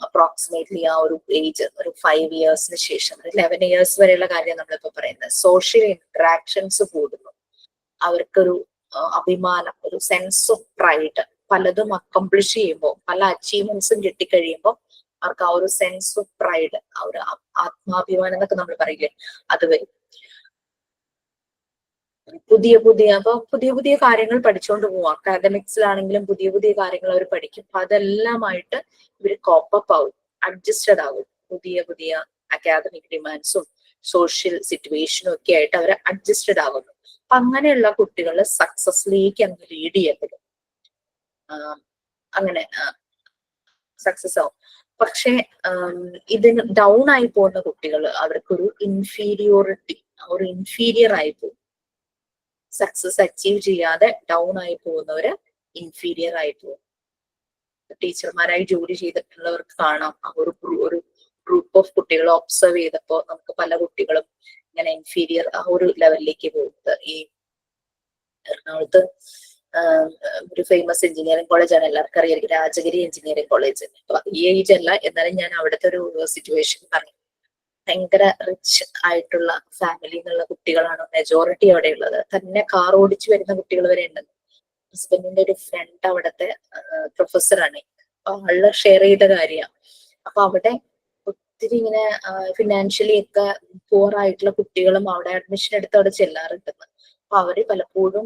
അപ്രോക്സിമേറ്റ്ലി ആ ഒരു ഏജ് ഒരു 5 years ശേഷം 11 years വരെയുള്ള കാര്യം നമ്മളിപ്പോ പറയുന്നത്. സോഷ്യൽ ഇന്ററാക്ഷൻസ് കൂടുന്നു, അവർക്കൊരു അഭിമാനം, ഒരു സെൻസ് ഓഫ് പ്രൈഡ്. പലതും അക്കംപ്ലിഷ് ചെയ്യുമ്പോൾ, പല അച്ചീവ്മെന്റ്സും കിട്ടിക്കഴിയുമ്പോൾ അവർക്ക് ആ ഒരു സെൻസ് ഓഫ് പ്രൈഡ്, ആ ഒരു ആത്മാഭിമാനം എന്നൊക്കെ നമ്മൾ പറയില്ലേ, അത് വരും. പുതിയ പുതിയ കാര്യങ്ങൾ പഠിച്ചുകൊണ്ട് പോവാം. അക്കാദമിക്സിലാണെങ്കിലും പുതിയ പുതിയ കാര്യങ്ങൾ അവർ പഠിക്കും. അപ്പൊ അതെല്ലാമായിട്ട് ഇവർ കോപ്പപ്പ് ആവും, അഡ്ജസ്റ്റഡ് ആവും. പുതിയ അക്കാദമിക് ഡിമാൻഡ്സും സോഷ്യൽ സിറ്റുവേഷനും ഒക്കെ ആയിട്ട് അവർ അഡ്ജസ്റ്റഡ് ആകുന്നു. അപ്പൊ അങ്ങനെയുള്ള കുട്ടികൾ സക്സസിലേക്ക് അങ്ങ് ലീഡ് ചെയ്യപ്പെടും, അങ്ങനെ സക്സസ് ആവും. പക്ഷെ ഇതിന് ഡൗൺ ആയി പോകുന്ന കുട്ടികൾ, അവർക്കൊരു ഇൻഫീരിയോറിറ്റി, ഒരു ഇൻഫീരിയർ ആയി പോകും. സക്സസ് അച്ചീവ് ചെയ്യാതെ ഡൗൺ ആയി പോകുന്നവര് ഇൻഫീരിയർ ആയി പോകും. ടീച്ചർമാരായി ജോലി ചെയ്തിട്ടുള്ളവർക്ക് കാണാം, ഒരു ഗ്രൂപ്പ് ഓഫ് കുട്ടികളെ ഒബ്സർവ് ചെയ്തപ്പോൾ നമുക്ക് പല കുട്ടികളും ഇങ്ങനെ ഇൻഫീരിയർ ആ ഒരു ലെവലിലേക്ക് പോകുന്നത്. ഈ എറണാകുളത്ത് ഒരു ഫേമസ് എഞ്ചിനീയറിംഗ് കോളേജാണ്, എല്ലാവർക്കും അറിയായിരിക്കും, രാജഗിരി എഞ്ചിനീയറിംഗ് കോളേജ്. അപ്പൊ ഈ ഏജ് അല്ല, എന്നാലും ഞാൻ അവിടുത്തെ ഒരു സിറ്റുവേഷൻ പറയും. ഭയങ്കര റിച്ച് ആയിട്ടുള്ള ഫാമിലി എന്നുള്ള കുട്ടികളാണ് മെജോറിറ്റി അവിടെ ഉള്ളത്. തന്നെ കാർ ഓടിച്ചു വരുന്ന കുട്ടികൾ വരെ ഉണ്ട്. ഹസ്ബൻഡിന്റെ ഒരു ഫ്രണ്ട് അവിടുത്തെ പ്രൊഫസറാണ്. ആള് ഷെയർ ചെയ്ത കാര്യമാണ്. അപ്പൊ അവിടെ ഒത്തിരി ഇങ്ങനെ ഫിനാൻഷ്യലി ഒക്കെ പുവർ ആയിട്ടുള്ള കുട്ടികളും അവിടെ അഡ്മിഷൻ എടുത്ത് അവിടെ ചെല്ലാറുണ്ടെന്ന്. അപ്പൊ അവര് പലപ്പോഴും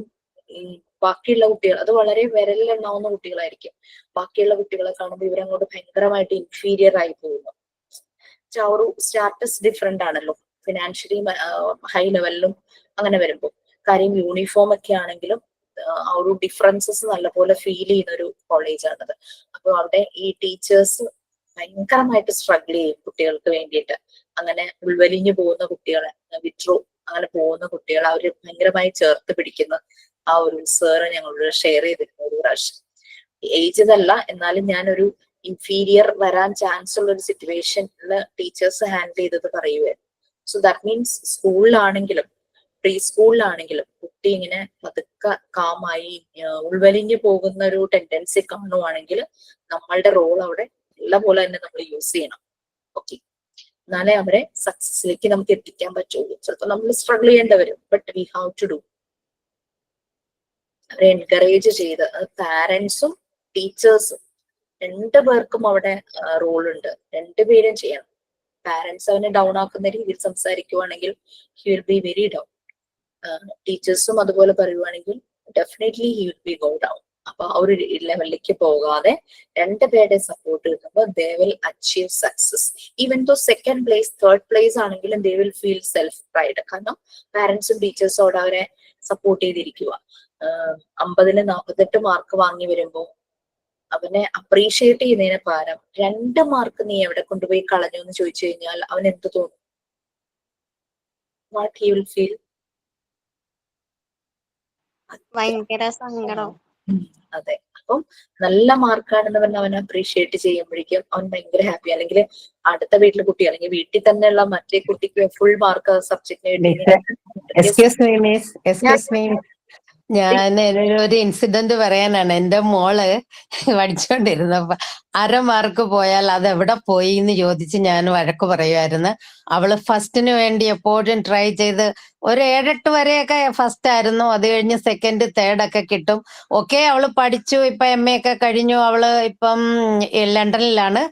ഈ ബാക്കിയുള്ള കുട്ടികൾ, അത് വളരെ വിരലിലെണ്ണാവുന്ന കുട്ടികളായിരിക്കും, ബാക്കിയുള്ള കുട്ടികളെ കാണുമ്പോൾ ഇവരങ്ങോട്ട് ഭയങ്കരമായിട്ട് ഇൻഫീരിയർ ആയി പോകുന്നു. ആ ഒരു സ്റ്റാറ്റസ് ഡിഫറെന്റ് ആണല്ലോ, ഫിനാൻഷ്യലി ഹൈ ലെവലിലും അങ്ങനെ വരുമ്പോൾ. കാര്യം യൂണിഫോം ഒക്കെ ആണെങ്കിലും ആ ഒരു ഡിഫറൻസസ് നല്ലപോലെ ഫീൽ ചെയ്യുന്ന ഒരു കോളേജാണത്. അപ്പൊ അവിടെ ഈ ടീച്ചേഴ്സ് ഭയങ്കരമായിട്ട് സ്ട്രഗിൾ ചെയ്യും കുട്ടികൾക്ക് വേണ്ടിയിട്ട്. അങ്ങനെ ഉൾവലിഞ്ഞു പോകുന്ന കുട്ടികളെ, വിട്രോ അങ്ങനെ പോകുന്ന കുട്ടികളെ അവര് ഭയങ്കരമായി ചേർത്ത് പിടിക്കുന്ന ആ ഒരു സാറ് ഞങ്ങളോട് ഷെയർ ചെയ്തിരുന്നു ഒരു പ്രാവശ്യം. ഏജ് ഇതല്ല, എന്നാലും ഞാനൊരു ഇൻഫീരിയർ വരാൻ ചാൻസ് ഉള്ള ഒരു സിറ്റുവേഷനില് ടീച്ചേഴ്സ് ഹാൻഡിൽ ചെയ്തത് പറയുമായിരുന്നു. സോ ദാറ്റ് മീൻസ് സ്കൂളിലാണെങ്കിലും പ്രീ സ്കൂളിലാണെങ്കിലും കുട്ടി ഇങ്ങനെ പതുക്കെ കാമായി ഉൾവലിഞ്ഞു പോകുന്ന ഒരു ടെൻഡൻസി കാണുവാണെങ്കിൽ നമ്മളുടെ റോൾ അവിടെ നല്ലപോലെ തന്നെ നമ്മൾ യൂസ് ചെയ്യണം. ഓക്കെ, എന്നാലേ അവരെ സക്സസിലേക്ക് നമുക്ക് എത്തിക്കാൻ പറ്റുള്ളൂ. ചിലപ്പോൾ നമ്മൾ സ്ട്രഗിൾ ചെയ്യേണ്ടി വരും, but we have to do. അവരെ എൻകറേജ് ചെയ്ത്, പാരന്റ്സും ടീച്ചേഴ്സും രണ്ടു പേർക്കും അവിടെ റോളുണ്ട്. രണ്ടുപേരും ചെയ്യണം. പാരന്റ്സ് അവനെ ഡൗൺ ആക്കുന്ന രീതിയിൽ സംസാരിക്കുവാണെങ്കിൽ he will be very down. ടീച്ചേഴ്സും അതുപോലെ പറയുവാണെങ്കിൽ definitely he will be go down. അപ്പൊ ആ ഒരു ലെവലിലേക്ക് പോകാതെ രണ്ടുപേരുടെ സപ്പോർട്ട് കിട്ടുമ്പോൾ they will achieve success. Even though second place third place ആണെങ്കിലും they will feel self pride. കാരണം പാരന്റ്സും ടീച്ചേഴ്സോട് അവരെ സപ്പോർട്ട് ചെയ്തിരിക്കുക. 50-ന് 48 മാർക്ക് വാങ്ങി വരുമ്പോ അവനെ അപ്രീഷിയേറ്റ് ചെയ്യുന്നതിന് പകരം 2 മാർക്ക് നീ എവിടെ കൊണ്ടുപോയി കളഞ്ഞു എന്ന് ചോദിച്ചു കഴിഞ്ഞാൽ അവൻ എന്ത് തോന്നും? What he will feel? ഭയങ്കര സങ്കടം. അതെ. അപ്പം നല്ല മാർക്കാണെന്ന് പറഞ്ഞ് അവനെ അപ്രീഷിയേറ്റ് ചെയ്യുമ്പോഴേക്കും അവൻ ഭയങ്കര ഹാപ്പി. അല്ലെങ്കിൽ അടുത്ത വീട്ടിലെ കുട്ടി, അല്ലെങ്കിൽ വീട്ടിൽ തന്നെയുള്ള മറ്റേ കുട്ടിക്ക് ഫുൾ മാർക്ക് സബ്ജക്റ്റിന് കിട്ടി. ഞാൻ ഒരു ഇൻസിഡന്റ് പറയാനാണ്. എന്റെ മോള് പഠിച്ചോണ്ടിരുന്നപ്പോ 1/2 മാർക്ക് പോയാൽ അത് എവിടെ പോയി എന്ന് ചോദിച്ച് ഞാൻ വഴക്ക് പറയുമായിരുന്നു. അവള് ഫസ്റ്റിന് വേണ്ടി എപ്പോഴും ട്രൈ ചെയ്ത് ഒരു 7-8 വരെയൊക്കെ ഫസ്റ്റ് ആയിരുന്നു. അത് കഴിഞ്ഞ് സെക്കൻഡ് തേർഡ് ഒക്കെ കിട്ടും. ഓക്കെ, അവള് പഠിച്ചു, ഇപ്പൊ MA ഒക്കെ കഴിഞ്ഞു. അവള് ഇപ്പം ലണ്ടനിലാണ്.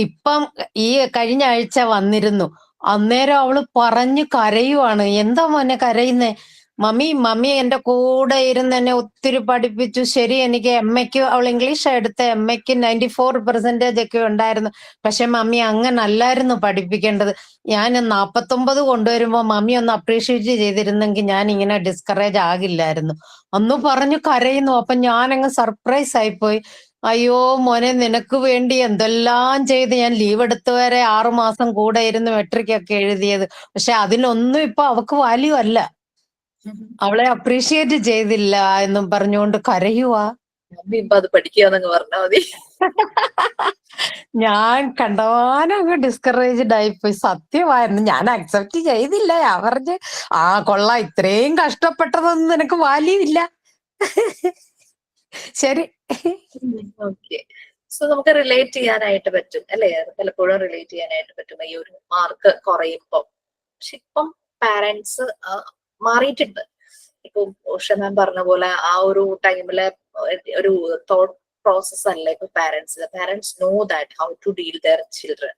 ഇപ്പം ഈ കഴിഞ്ഞ ആഴ്ച വന്നിരുന്നു. അന്നേരം അവള് പറഞ്ഞു കരയുവാണ്. എന്താ മോനെ കരയുന്നേ? മമ്മി എന്റെ കൂടെ ഇരുന്ന് എന്നെ ഒത്തിരി പഠിപ്പിച്ചു. ശരി, എനിക്ക് MAക്ക് അവൾ ഇംഗ്ലീഷ് എടുത്ത MAക്ക് 94% ഒക്കെ ഉണ്ടായിരുന്നു. പക്ഷെ മമ്മി അങ്ങനല്ലായിരുന്നു പഠിപ്പിക്കേണ്ടത്. ഞാൻ 49 കൊണ്ടുവരുമ്പോ മമ്മി ഒന്ന് അപ്രീഷിയേറ്റ് ചെയ്തിരുന്നെങ്കിൽ ഞാൻ ഇങ്ങനെ ഡിസ്കറേജ് ആകില്ലായിരുന്നു. അന്ന് പറഞ്ഞു കരയുന്നു. അപ്പൊ ഞാനങ്ങ് സർപ്രൈസ് ആയിപ്പോയി. അയ്യോ മോനെ, നിനക്ക് വേണ്ടി എന്തെല്ലാം ചെയ്ത് ഞാൻ ലീവ് എടുത്ത് വരെ 6 മാസം കൂടെ ഇരുന്ന് മെട്രിക്കൊക്കെ എഴുതിയത്. പക്ഷെ അതിനൊന്നും ഇപ്പൊ അവക്ക് വാല്യൂ അല്ല. അവളെ അപ്രീഷിയേറ്റ് ചെയ്തില്ല എന്നും പറഞ്ഞുകൊണ്ട് കരയുവാ. ഇപ്പൊ അത് പഠിക്കുകയെന്നങ്ങ് പറഞ്ഞാൽ മതി. ഞാൻ കണ്ടവാനങ്ങ് ഡിസ്കറേജ്ഡ് ആയിപ്പോയി. സത്യമായിരുന്നു, ഞാൻ അക്സെപ്റ്റ് ചെയ്തില്ല. ഞാൻ പറഞ്ഞ് കൊള്ളാം, ഇത്രയും കഷ്ടപ്പെട്ടതൊന്നും നിനക്ക് വാല്യൂ ഇല്ല. ശരി. ഓക്കെ, സോ നമുക്ക് റിലേറ്റ് ചെയ്യാനായിട്ട് പറ്റും അല്ലെ? പലപ്പോഴും റിലേറ്റ് ചെയ്യാനായിട്ട് പറ്റും ഈ ഒരു മാർക്ക് കുറയുമ്പോ. പക്ഷെ ഇപ്പം പാരന്റ്സ് മാറിയിട്ടുണ്ട്. ഇപ്പൊ ഉഷ മാം പറഞ്ഞ പോലെ ആ ഒരു ടൈമിലെ ഒരു തോട്ട് പ്രോസസ് അല്ല ഇപ്പൊ parents know that how to deal their children.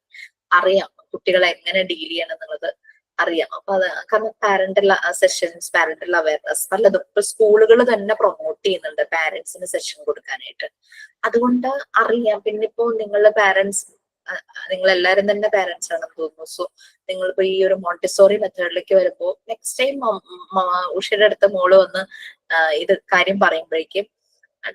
അറിയാം കുട്ടികളെ എങ്ങനെ ഡീൽ ചെയ്യണം എന്നുള്ളത് അറിയാം. അപ്പൊ അത് കാരണം പാരന്റൽ സെഷൻസ്, പാരന്റൽ അവയർനെസ് പലതും ഇപ്പൊ സ്കൂളുകൾ തന്നെ പ്രൊമോട്ട് ചെയ്യുന്നുണ്ട് പാരന്റ്സിന് സെഷൻ കൊടുക്കാനായിട്ട്. അതുകൊണ്ട് അറിയാം. പിന്നെ ഇപ്പോ നിങ്ങളുടെ പാരന്റ്സ്, നിങ്ങൾ എല്ലാവരും തന്നെ പാരന്റ്സ് ആണെന്ന് തോന്നുന്നു. സോ നിങ്ങളിപ്പോ ഈ ഒരു മോണ്ടിസോറി മെത്തേഡിലേക്ക് വരുമ്പോ നെക്സ്റ്റ് ടൈം ഉഷയുടെ അടുത്ത മോള് വന്ന് ഇത് കാര്യം പറയുമ്പോഴേക്കും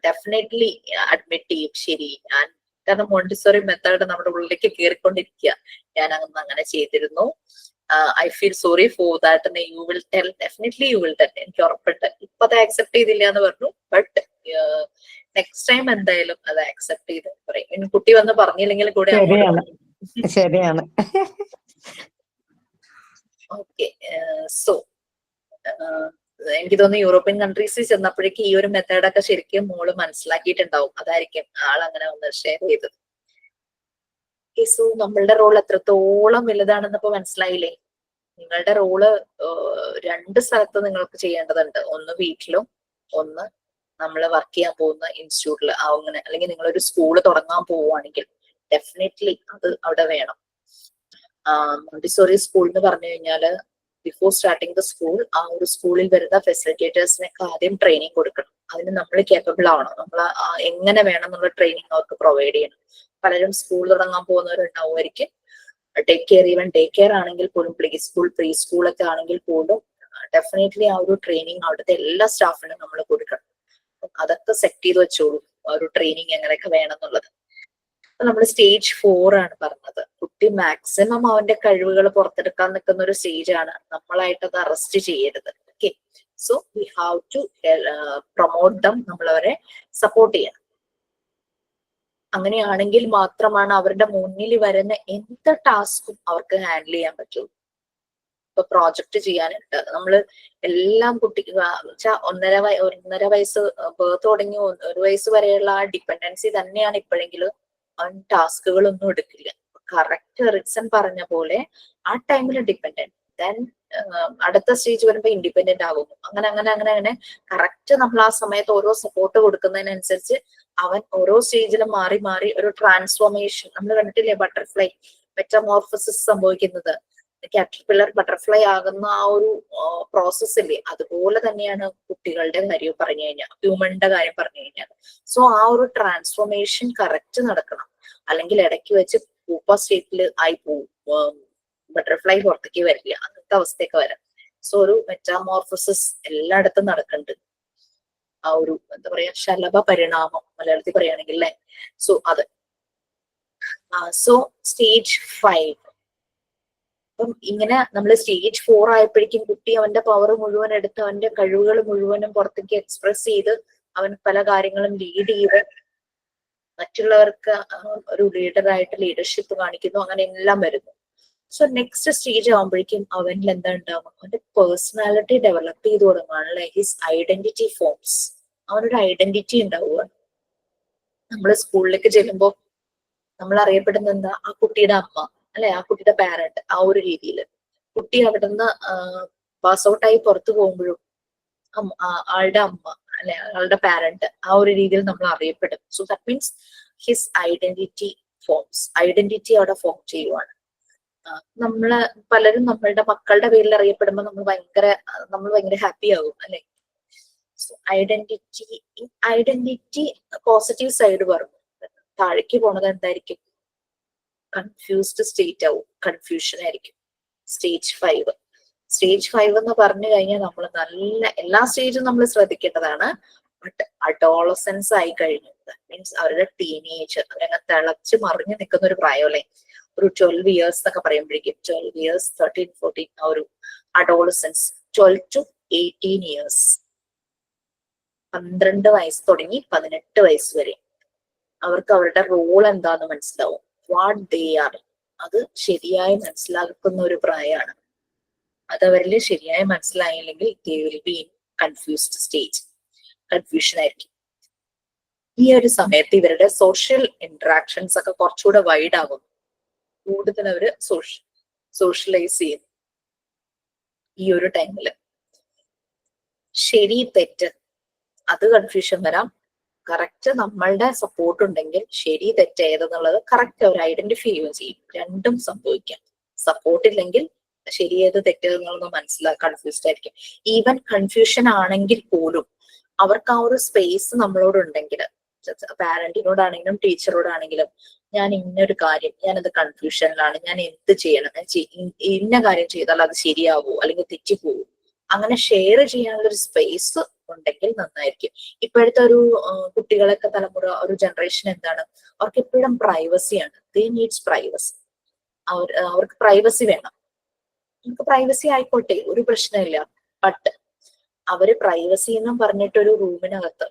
ഡെഫിനറ്റ്ലി അഡ്മിറ്റ് ചെയ്യും. ശരി, ഞാൻ കാരണം മോണ്ടിസോറി മെത്തേഡ് നമ്മുടെ ഉള്ളിലേക്ക് കയറിക്കൊണ്ടിരിക്കുക. ഞാൻ അങ്ങനെ ചെയ്തിരുന്നു. I feel sorry for that. You will tell, definitely you will tell. എനിക്ക് ഉറപ്പിട്ട് ഇപ്പൊ അത് ആക്സെപ്റ്റ് ചെയ്തില്ല എന്ന് പറഞ്ഞു, ബട്ട് നെക്സ്റ്റ് ടൈം എന്തായാലും അത് ആക്സെപ്റ്റ് ചെയ്ത് പറയും. കുട്ടി വന്ന് പറഞ്ഞില്ലെങ്കിൽ കൂടെ ശരിയാണ്. ഓക്കെ. സോ എനിക്ക് തോന്നുന്നു യൂറോപ്യൻ കൺട്രീസിൽ ചെന്നപ്പോഴേക്ക് ഈ ഒരു മെത്തേഡൊക്കെ ശരിക്കും മോള് മനസ്സിലാക്കിയിട്ടുണ്ടാവും. അതായിരിക്കും ആളങ്ങനെ ഒന്ന് ഷെയർ ചെയ്തത്. സോ നമ്മളുടെ റോൾ എത്രത്തോളം വലുതാണെന്ന് ഇപ്പൊ മനസ്സിലായില്ലേ? നിങ്ങളുടെ റോള് 2 സ്ഥലത്ത് നിങ്ങൾക്ക് ചെയ്യേണ്ടതുണ്ട്. ഒന്ന് വീട്ടിലും, ഒന്ന് നമ്മൾ വർക്ക് ചെയ്യാൻ പോകുന്ന ഇൻസ്റ്റിറ്റ്യൂട്ടിൽ അങ്ങനെ, അല്ലെങ്കിൽ നിങ്ങളൊരു സ്കൂള് തുടങ്ങാൻ പോവുകയാണെങ്കിൽ ഡെഫിനറ്റ്ലി അത് അവിടെ വേണം. മോണ്ടിസോറി സ്കൂൾ എന്ന് പറഞ്ഞു കഴിഞ്ഞാല് ബിഫോർ സ്റ്റാർട്ടിങ് ദ സ്കൂൾ ആ ഒരു സ്കൂളിൽ വരുന്ന ഫെസിലിറ്റേറ്റേഴ്സിനൊക്കെ ആദ്യം ട്രെയിനിങ് കൊടുക്കണം. അതിന് നമ്മൾ കേപ്പബിൾ ആവണം. നമ്മൾ എങ്ങനെ വേണം എന്നുള്ള ട്രെയിനിങ് അവർക്ക് പ്രൊവൈഡ് ചെയ്യണം. പലരും സ്കൂൾ തുടങ്ങാൻ പോകുന്നവരുണ്ടാവുമായിരിക്കും. Take care, even take care ആണെങ്കിൽ പോലും പ്രീ സ്കൂളൊക്കെ ആണെങ്കിൽ പോലും ഡെഫിനറ്റ്ലി ആ ഒരു ട്രെയിനിങ് അവിടുത്തെ എല്ലാ സ്റ്റാഫിനും നമ്മൾ കൊടുക്കണം. അതൊക്കെ സെറ്റ് ചെയ്ത് വെച്ചോളൂ, ആ ഒരു ട്രെയിനിങ് എങ്ങനെയൊക്കെ വേണം എന്നുള്ളത്. നമ്മൾ സ്റ്റേജ് 4 ആണ് പറഞ്ഞത്. കുട്ടി മാക്സിമം അവന്റെ കഴിവുകൾ പുറത്തെടുക്കാൻ നിൽക്കുന്ന ഒരു സ്റ്റേജ് ആണ്. നമ്മളായിട്ട് അത് അറസ്റ്റ് ചെയ്യരുത്. Okay, so we have to promote them. നമ്മൾ അവരെ സപ്പോർട്ട് ചെയ്യണം. അങ്ങനെയാണെങ്കിൽ മാത്രമാണ് അവരുടെ മുന്നിൽ വരുന്ന എന്ത് ടാസ്കും അവർക്ക് ഹാൻഡിൽ ചെയ്യാൻ പറ്റുള്ളൂ. ഇപ്പൊ പ്രോജക്റ്റ് ചെയ്യാനുണ്ട്, നമ്മള് എല്ലാം കുട്ടിക്ക് വെച്ചാൽ 1.5 വയസ്സ് ബേർത്ത് തുടങ്ങി 1 വയസ്സ് വരെയുള്ള ആ ഡിപ്പെൻഡൻസി തന്നെയാണ് ഇപ്പോഴെങ്കിലും അവൻ ടാസ്കുകളൊന്നും എടുക്കില്ല. കറക്റ്റ് റിക്സൺ പറഞ്ഞ പോലെ ആ ടൈമിൽ ഡിപ്പെൻഡന്റ്, ദെൻ അടുത്ത സ്റ്റേജ് വരുമ്പോ ഇൻഡിപെൻഡന്റ് ആകുന്നു. അങ്ങനെ കറക്റ്റ് നമ്മൾ ആ സമയത്ത് ഓരോ സപ്പോർട്ട് കൊടുക്കുന്നതിനനുസരിച്ച് അവൻ ഓരോ സ്റ്റേജിലും മാറി മാറി ഒരു ട്രാൻസ്ഫോർമേഷൻ. നമ്മൾ കണ്ടിട്ടില്ലേ ബട്ടർഫ്ലൈ മെറ്റമോർഫോസിസ് സംഭവിക്കുന്നത്, കാറ്റർപില്ലർ ബട്ടർഫ്ലൈ ആകുന്ന ആ ഒരു പ്രോസസ് ഇല്ലേ, അതുപോലെ തന്നെയാണ് കുട്ടികളുടെ കാര്യം പറഞ്ഞു കഴിഞ്ഞാൽ, ഹ്യൂമന്റെ കാര്യം പറഞ്ഞു കഴിഞ്ഞാൽ. സോ ആ ഒരു ട്രാൻസ്ഫോർമേഷൻ കറക്റ്റ് നടക്കണം. അല്ലെങ്കിൽ ഇടയ്ക്ക് വെച്ച് പൂപ്പ സ്റ്റേറ്റിൽ ആയി പോവും, ബട്ടർഫ്ലൈ പുറത്തേക്ക് വരില്ല, അങ്ങനത്തെ അവസ്ഥയൊക്കെ വരാം. സോ ഒരു മെറ്റാമോർഫോസിസ് എല്ലായിടത്തും നടക്കുന്നുണ്ട്. ആ ഒരു എന്താ പറയാ, ശലഭ പരിണാമം മലയാളത്തിൽ പറയുകയാണെങ്കിൽ അല്ലെ. സോ അത് സോ സ്റ്റേജ് 5. അപ്പം ഇങ്ങനെ നമ്മൾ സ്റ്റേജ് 4 ആയപ്പോഴേക്കും കുട്ടി അവന്റെ പവർ മുഴുവൻ എടുത്ത് അവന്റെ കഴിവുകൾ മുഴുവനും പുറത്തേക്ക് എക്സ്പ്രസ് ചെയ്ത് അവൻ പല കാര്യങ്ങളും ലീഡ് ചെയ്ത് മറ്റുള്ളവർക്ക് ഒരു ലീഡറായിട്ട് ലീഡർഷിപ്പ് കാണിക്കുന്നു. അങ്ങനെ എല്ലാം വരുന്നു. സോ നെക്സ്റ്റ് സ്റ്റേജ് ആകുമ്പോഴേക്കും അവനിൽ എന്താ ഉണ്ടാവും, അവന്റെ പേഴ്സണാലിറ്റി ഡെവലപ്പ് ചെയ്ത് തുടങ്ങുകയാണല്ലേ. His identity forms. അവനൊരു ഐഡന്റിറ്റി ഉണ്ടാവുക. നമ്മൾ സ്കൂളിലേക്ക് ചെല്ലുമ്പോൾ നമ്മൾ അറിയപ്പെടുന്ന എന്താ, ആ കുട്ടിയുടെ അമ്മ അല്ലെ, ആ കുട്ടിയുടെ പാരന്റ്. ആ ഒരു രീതിയിൽ കുട്ടി അവിടുന്ന് പാസ് ഔട്ടായി പുറത്തു പോകുമ്പോഴും ആളുടെ അമ്മ അല്ലെ, ആളുടെ പാരന്റ്, ആ ഒരു രീതിയിൽ നമ്മൾ അറിയപ്പെടും. So that means his identity forms. Identity അവിടെ ഫോം ചെയ്യുവാണ്. നമ്മള് പലരും നമ്മളുടെ മക്കളുടെ പേരിൽ അറിയപ്പെടുമ്പോൾ നമ്മൾ ഭയങ്കര ഹാപ്പി ആകും അല്ലെ. ഐഡന്റിറ്റി പോസിറ്റീവ് സൈഡ് പറഞ്ഞു. താഴേക്ക് പോണത് എന്തായിരിക്കും, കൺഫ്യൂസ്ഡ് സ്റ്റേറ്റ് ആവും, കൺഫ്യൂഷൻ ആയിരിക്കും. സ്റ്റേജ് 5 എന്ന് പറഞ്ഞു കഴിഞ്ഞാൽ നമ്മൾ നല്ല എല്ലാ സ്റ്റേജും നമ്മൾ ശ്രദ്ധിക്കേണ്ടതാണ്. ബട്ട് അഡോളസൻസ് ആയി കഴിഞ്ഞു, മീൻസ് അവരുടെ ടീനേജ്, അവരങ്ങനെ തിളച്ച് മറിഞ്ഞു നിൽക്കുന്ന ഒരു പ്രായം അല്ലെ. ഒരു 12 ഇയേഴ്സ് എന്നൊക്കെ പറയുമ്പോഴേക്കും 12 ഇയേഴ്സ് 13, 14 ആ ഒരു അഡോളസൻസ്. 12 to 18 ഇയേഴ്സ്, 12 വയസ്സ് തുടങ്ങി 18 വയസ്സ് വരെ അവർക്ക് അവരുടെ റോൾ എന്താന്ന് മനസ്സിലാവും. വാട്ട് ദേ ആർ, അത് ശരിയായി മനസ്സിലാക്കുന്ന ഒരു പ്രായമാണ്. അത് അവരിൽ ശരിയായി മനസ്സിലായില്ലെങ്കിൽ they will be in confused stage. Confusion ആയിരിക്കും. ഈ ഒരു സമയത്ത് ഇവരുടെ സോഷ്യൽ ഇന്ററാക്ഷൻസ് ഒക്കെ കുറച്ചുകൂടെ വൈഡ് ആകും. കൂടുതൽ അവര് സോഷ്യലൈസ് ചെയ്യുന്നു ഈ ഒരു ടൈമില്. ശരി തെറ്റ് അത് കൺഫ്യൂഷൻ വരാം. കറക്റ്റ് നമ്മളുടെ സപ്പോർട്ട് ഉണ്ടെങ്കിൽ ശരി തെറ്റ് ഏതെന്നുള്ളത് കറക്റ്റ് അവർ ഐഡന്റിഫൈ ചെയ്യുകയും ചെയ്യും. രണ്ടും സംഭവിക്കാം. സപ്പോർട്ട് ഇല്ലെങ്കിൽ ശരി ഏത് തെറ്റുകളൊന്നും കൺഫ്യൂസ്ഡ് ആയിരിക്കും. ഈവൻ കൺഫ്യൂഷൻ ആണെങ്കിൽ പോലും അവർക്ക് ആ ഒരു സ്പേസ് നമ്മളോടുണ്ടെങ്കിൽ, പാരന്റിനോടാണെങ്കിലും ടീച്ചറോടാണെങ്കിലും, ഞാൻ ഇന്നൊരു കാര്യം, ഞാനത് കൺഫ്യൂഷനിലാണ്, ഞാൻ എന്ത് ചെയ്യണം, ഇന്ന കാര്യം ചെയ്താൽ അത് ശരിയാവോ അല്ലെങ്കിൽ തെറ്റിപ്പോവോ, അങ്ങനെ ഷെയർ ചെയ്യാനുള്ള ഒരു സ്പേസ് ഉണ്ടെങ്കിൽ നന്നായിരിക്കും. ഇപ്പോഴത്തെ ഒരു കുട്ടികളൊക്കെ തലമുറ, ഒരു ജനറേഷൻ എന്താണ്, അവർക്ക് എപ്പോഴും പ്രൈവസിയാണ്. ദേ നീഡ്സ് പ്രൈവസി. അവർക്ക് പ്രൈവസി വേണം. നമുക്ക് പ്രൈവസി ആയിക്കോട്ടെ, ഒരു പ്രശ്നമില്ല. ബട്ട് അവര് പ്രൈവസി എന്നും പറഞ്ഞിട്ട് ഒരു റൂമിനകത്ത്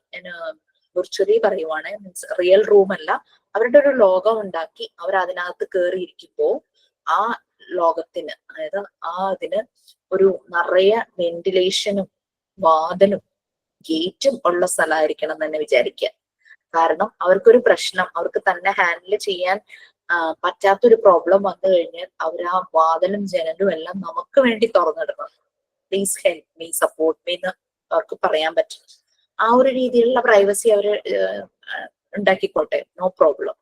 വിർച്വലി പറയുവാണ്, മീൻസ് റിയൽ റൂം അല്ല, അവരുടെ ഒരു ലോകം ഉണ്ടാക്കി അവർ അതിനകത്ത് കയറിയിരിക്കുമ്പോ ആ ലോകത്തിന്, അതായത് അതിന് ഒരു നിറയെ വെന്റിലേഷനും വാതിലും ഗേറ്റും ഉള്ള സ്ഥലമായിരിക്കണം തന്നെ വിചാരിക്കുക. കാരണം അവർക്കൊരു പ്രശ്നം, അവർക്ക് തന്നെ ഹാൻഡിൽ ചെയ്യാൻ പറ്റാത്തൊരു പ്രോബ്ലം വന്നു കഴിഞ്ഞാൽ അവർ ആ വാതിലും ജനലും എല്ലാം നമുക്ക് വേണ്ടി തുറന്നിടണം. Please help me, support me എന്ന് അവർക്ക് പറയാൻ പറ്റും. ആ ഒരു രീതിയിലുള്ള പ്രൈവസി അവര് ഉണ്ടാക്കിക്കോട്ടെ, നോ പ്രോബ്ലം.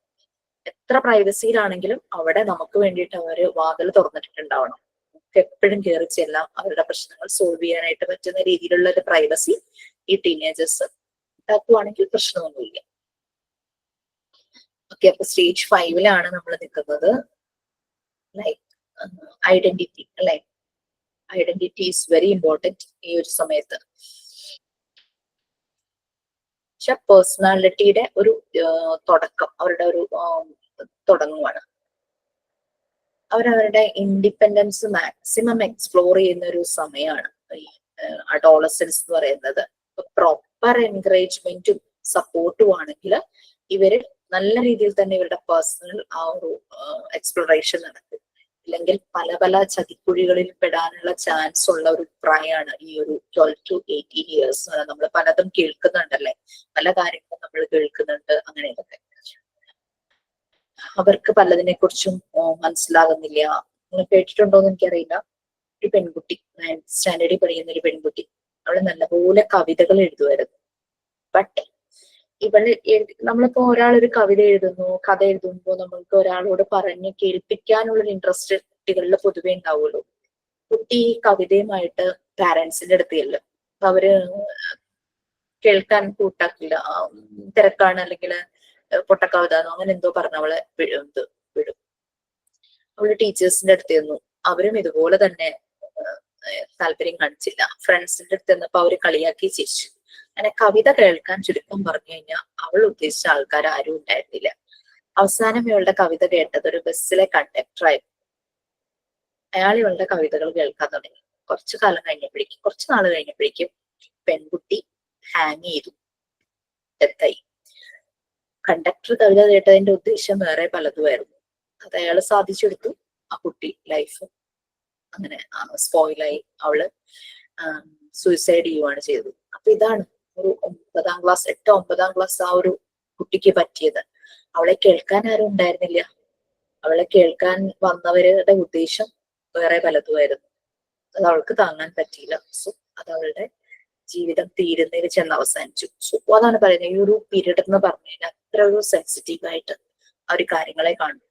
എത്ര പ്രൈവസിയിലാണെങ്കിലും അവിടെ നമുക്ക് വേണ്ടിയിട്ട് അവര് വാതിൽ തുറന്നിട്ടുണ്ടാവണം. നമുക്ക് എപ്പോഴും കയറി ചെല്ലാം അവരുടെ പ്രശ്നങ്ങൾ സോൾവ് ചെയ്യാനായിട്ട് പറ്റുന്ന രീതിയിലുള്ള ഒരു പ്രൈവസി ഈ ടീനേജേഴ്സ് ഉണ്ടാക്കുവാണെങ്കിൽ പ്രശ്നമൊന്നുമില്ല. ഓക്കെ, അപ്പൊ സ്റ്റേജ് 5 നമ്മൾ നിൽക്കുന്നത്. ലൈക്ക് ഐഡന്റിറ്റി അല്ലെ, ഐഡന്റിറ്റി ഈസ് വെരി ഇമ്പോർട്ടൻറ്റ് ഈ ഒരു സമയത്ത്. പക്ഷെ പേഴ്സണാലിറ്റിയുടെ ഒരു തുടക്കം, അവരുടെ ഒരു തുടങ്ങുവാണ്. അവരവരുടെ ഇൻഡിപെൻഡൻസ് മാക്സിമം എക്സ്പ്ലോർ ചെയ്യുന്ന ഒരു സമയമാണ് ഈ അഡോളസൻസ് എന്ന് പറയുന്നത്. പ്രോപ്പർ എൻകറേജ്മെന്റും സപ്പോർട്ടും ആണെങ്കിൽ ഇവര് നല്ല രീതിയിൽ തന്നെ ഇവരുടെ പേഴ്സണൽ ആ ഒരു എക്സ്പ്ലോറേഷൻ നടക്കും. ഇല്ലെങ്കിൽ പല പല ചതിക്കുഴികളിൽ പെടാനുള്ള ചാൻസ് ഉള്ള ഒരു പ്രായമാണ് ഈ ഒരു 12 to 18 years. നമ്മൾ പലതും കേൾക്കുന്നുണ്ടല്ലേ, പല കാര്യങ്ങളും നമ്മൾ കേൾക്കുന്നുണ്ട്. അങ്ങനെയൊക്കെ അവർക്ക് പലതിനെ കുറിച്ചും മനസ്സിലാകുന്നില്ല. നിങ്ങൾ കേട്ടിട്ടുണ്ടോന്ന് എനിക്കറിയില്ല. ഒരു പെൺകുട്ടി 9th സ്റ്റാൻഡേർഡിൽ പഠിക്കുന്ന ഒരു പെൺകുട്ടി, അവള് നല്ലപോലെ കവിതകൾ എഴുതുമായിരുന്നു. ബട്ട് ഇവള് നമ്മളിപ്പോ ഒരാളൊരു കവിത എഴുതുന്നു, കഥ എഴുതുമ്പോ നമ്മൾക്ക് ഒരാളോട് പറഞ്ഞ് കേൾപ്പിക്കാനുള്ള ഇൻട്രസ്റ്റ് കുട്ടികളിൽ പൊതുവെ ഉണ്ടാവുള്ളൂ. കുട്ടി ഈ കവിതയുമായിട്ട് പാരന്റ്സിന്റെ അടുത്ത് ചെല്ലും. അപ്പൊ അവര് കേൾക്കാൻ കൂട്ടാക്കില്ല, തിരക്കാണ്, അല്ലെങ്കിൽ പൊട്ടക്കവിത അങ്ങനെ എന്തോ പറഞ്ഞ അവളെ വിടും. അവള് ടീച്ചേഴ്സിന്റെ അടുത്ത് ചെന്നു, അവരും ഇതുപോലെ തന്നെ താല്പര്യം കാണിച്ചില്ല. ഫ്രണ്ട്സിന്റെ അടുത്ത് ചെന്നപ്പോ അവര് കളിയാക്കി ചിരിച്ചു. അങ്ങനെ കവിത കേൾക്കാൻ ചുരുക്കം പറഞ്ഞു കഴിഞ്ഞാൽ അവൾ ഉദ്ദേശിച്ച ആൾക്കാർ ആരും ഉണ്ടായിരുന്നില്ല. അവസാനം ഇവളുടെ കവിത കേട്ടത് ഒരു ബസ്സിലെ കണ്ടക്ടറായിരുന്നു. അയാൾ ഇവളുടെ കവിതകൾ കേൾക്കാൻ തുടങ്ങി. കുറച്ചു നാൾ കഴിഞ്ഞപ്പോഴേക്കും പെൺകുട്ടി ഹാങ് ചെയ്തു, ഡെത്തായി. കണ്ടക്ടർ കവിത കേട്ടതിന്റെ ഉദ്ദേശം വേറെ പലതുമായിരുന്നു. അത് അയാൾ സാധിച്ചെടുത്തു. ആ കുട്ടി ലൈഫ് അങ്ങനെ സ്പോയിലായി. അവള് സൂയിസൈഡ് ചെയ്യുവാണ് ചെയ്തത്. അപ്പൊ ഇതാണ് ഒരു 9ാം ക്ലാസ് 8-9ാം ക്ലാസ് ആ ഒരു കുട്ടിക്ക് പറ്റിയത്. അവളെ കേൾക്കാൻ ആരും ഉണ്ടായിരുന്നില്ല. അവളെ കേൾക്കാൻ വന്നവരുടെ ഉദ്ദേശം വേറെ പലതുമായിരുന്നു. അത് അവൾക്ക് താങ്ങാൻ പറ്റിയില്ല. സോ അത് അവളുടെ ജീവിതം തീരുന്നതിൽ ചെന്ന് അവസാനിച്ചു. സോ അതാണ് പറയുന്നത്, ഈ ഒരു പീരീഡ് എന്ന് പറഞ്ഞു കഴിഞ്ഞാൽ അത്ര ഒരു സെൻസിറ്റീവ് ആയിട്ട് ആ ഒരു കാര്യങ്ങളെ കാണും.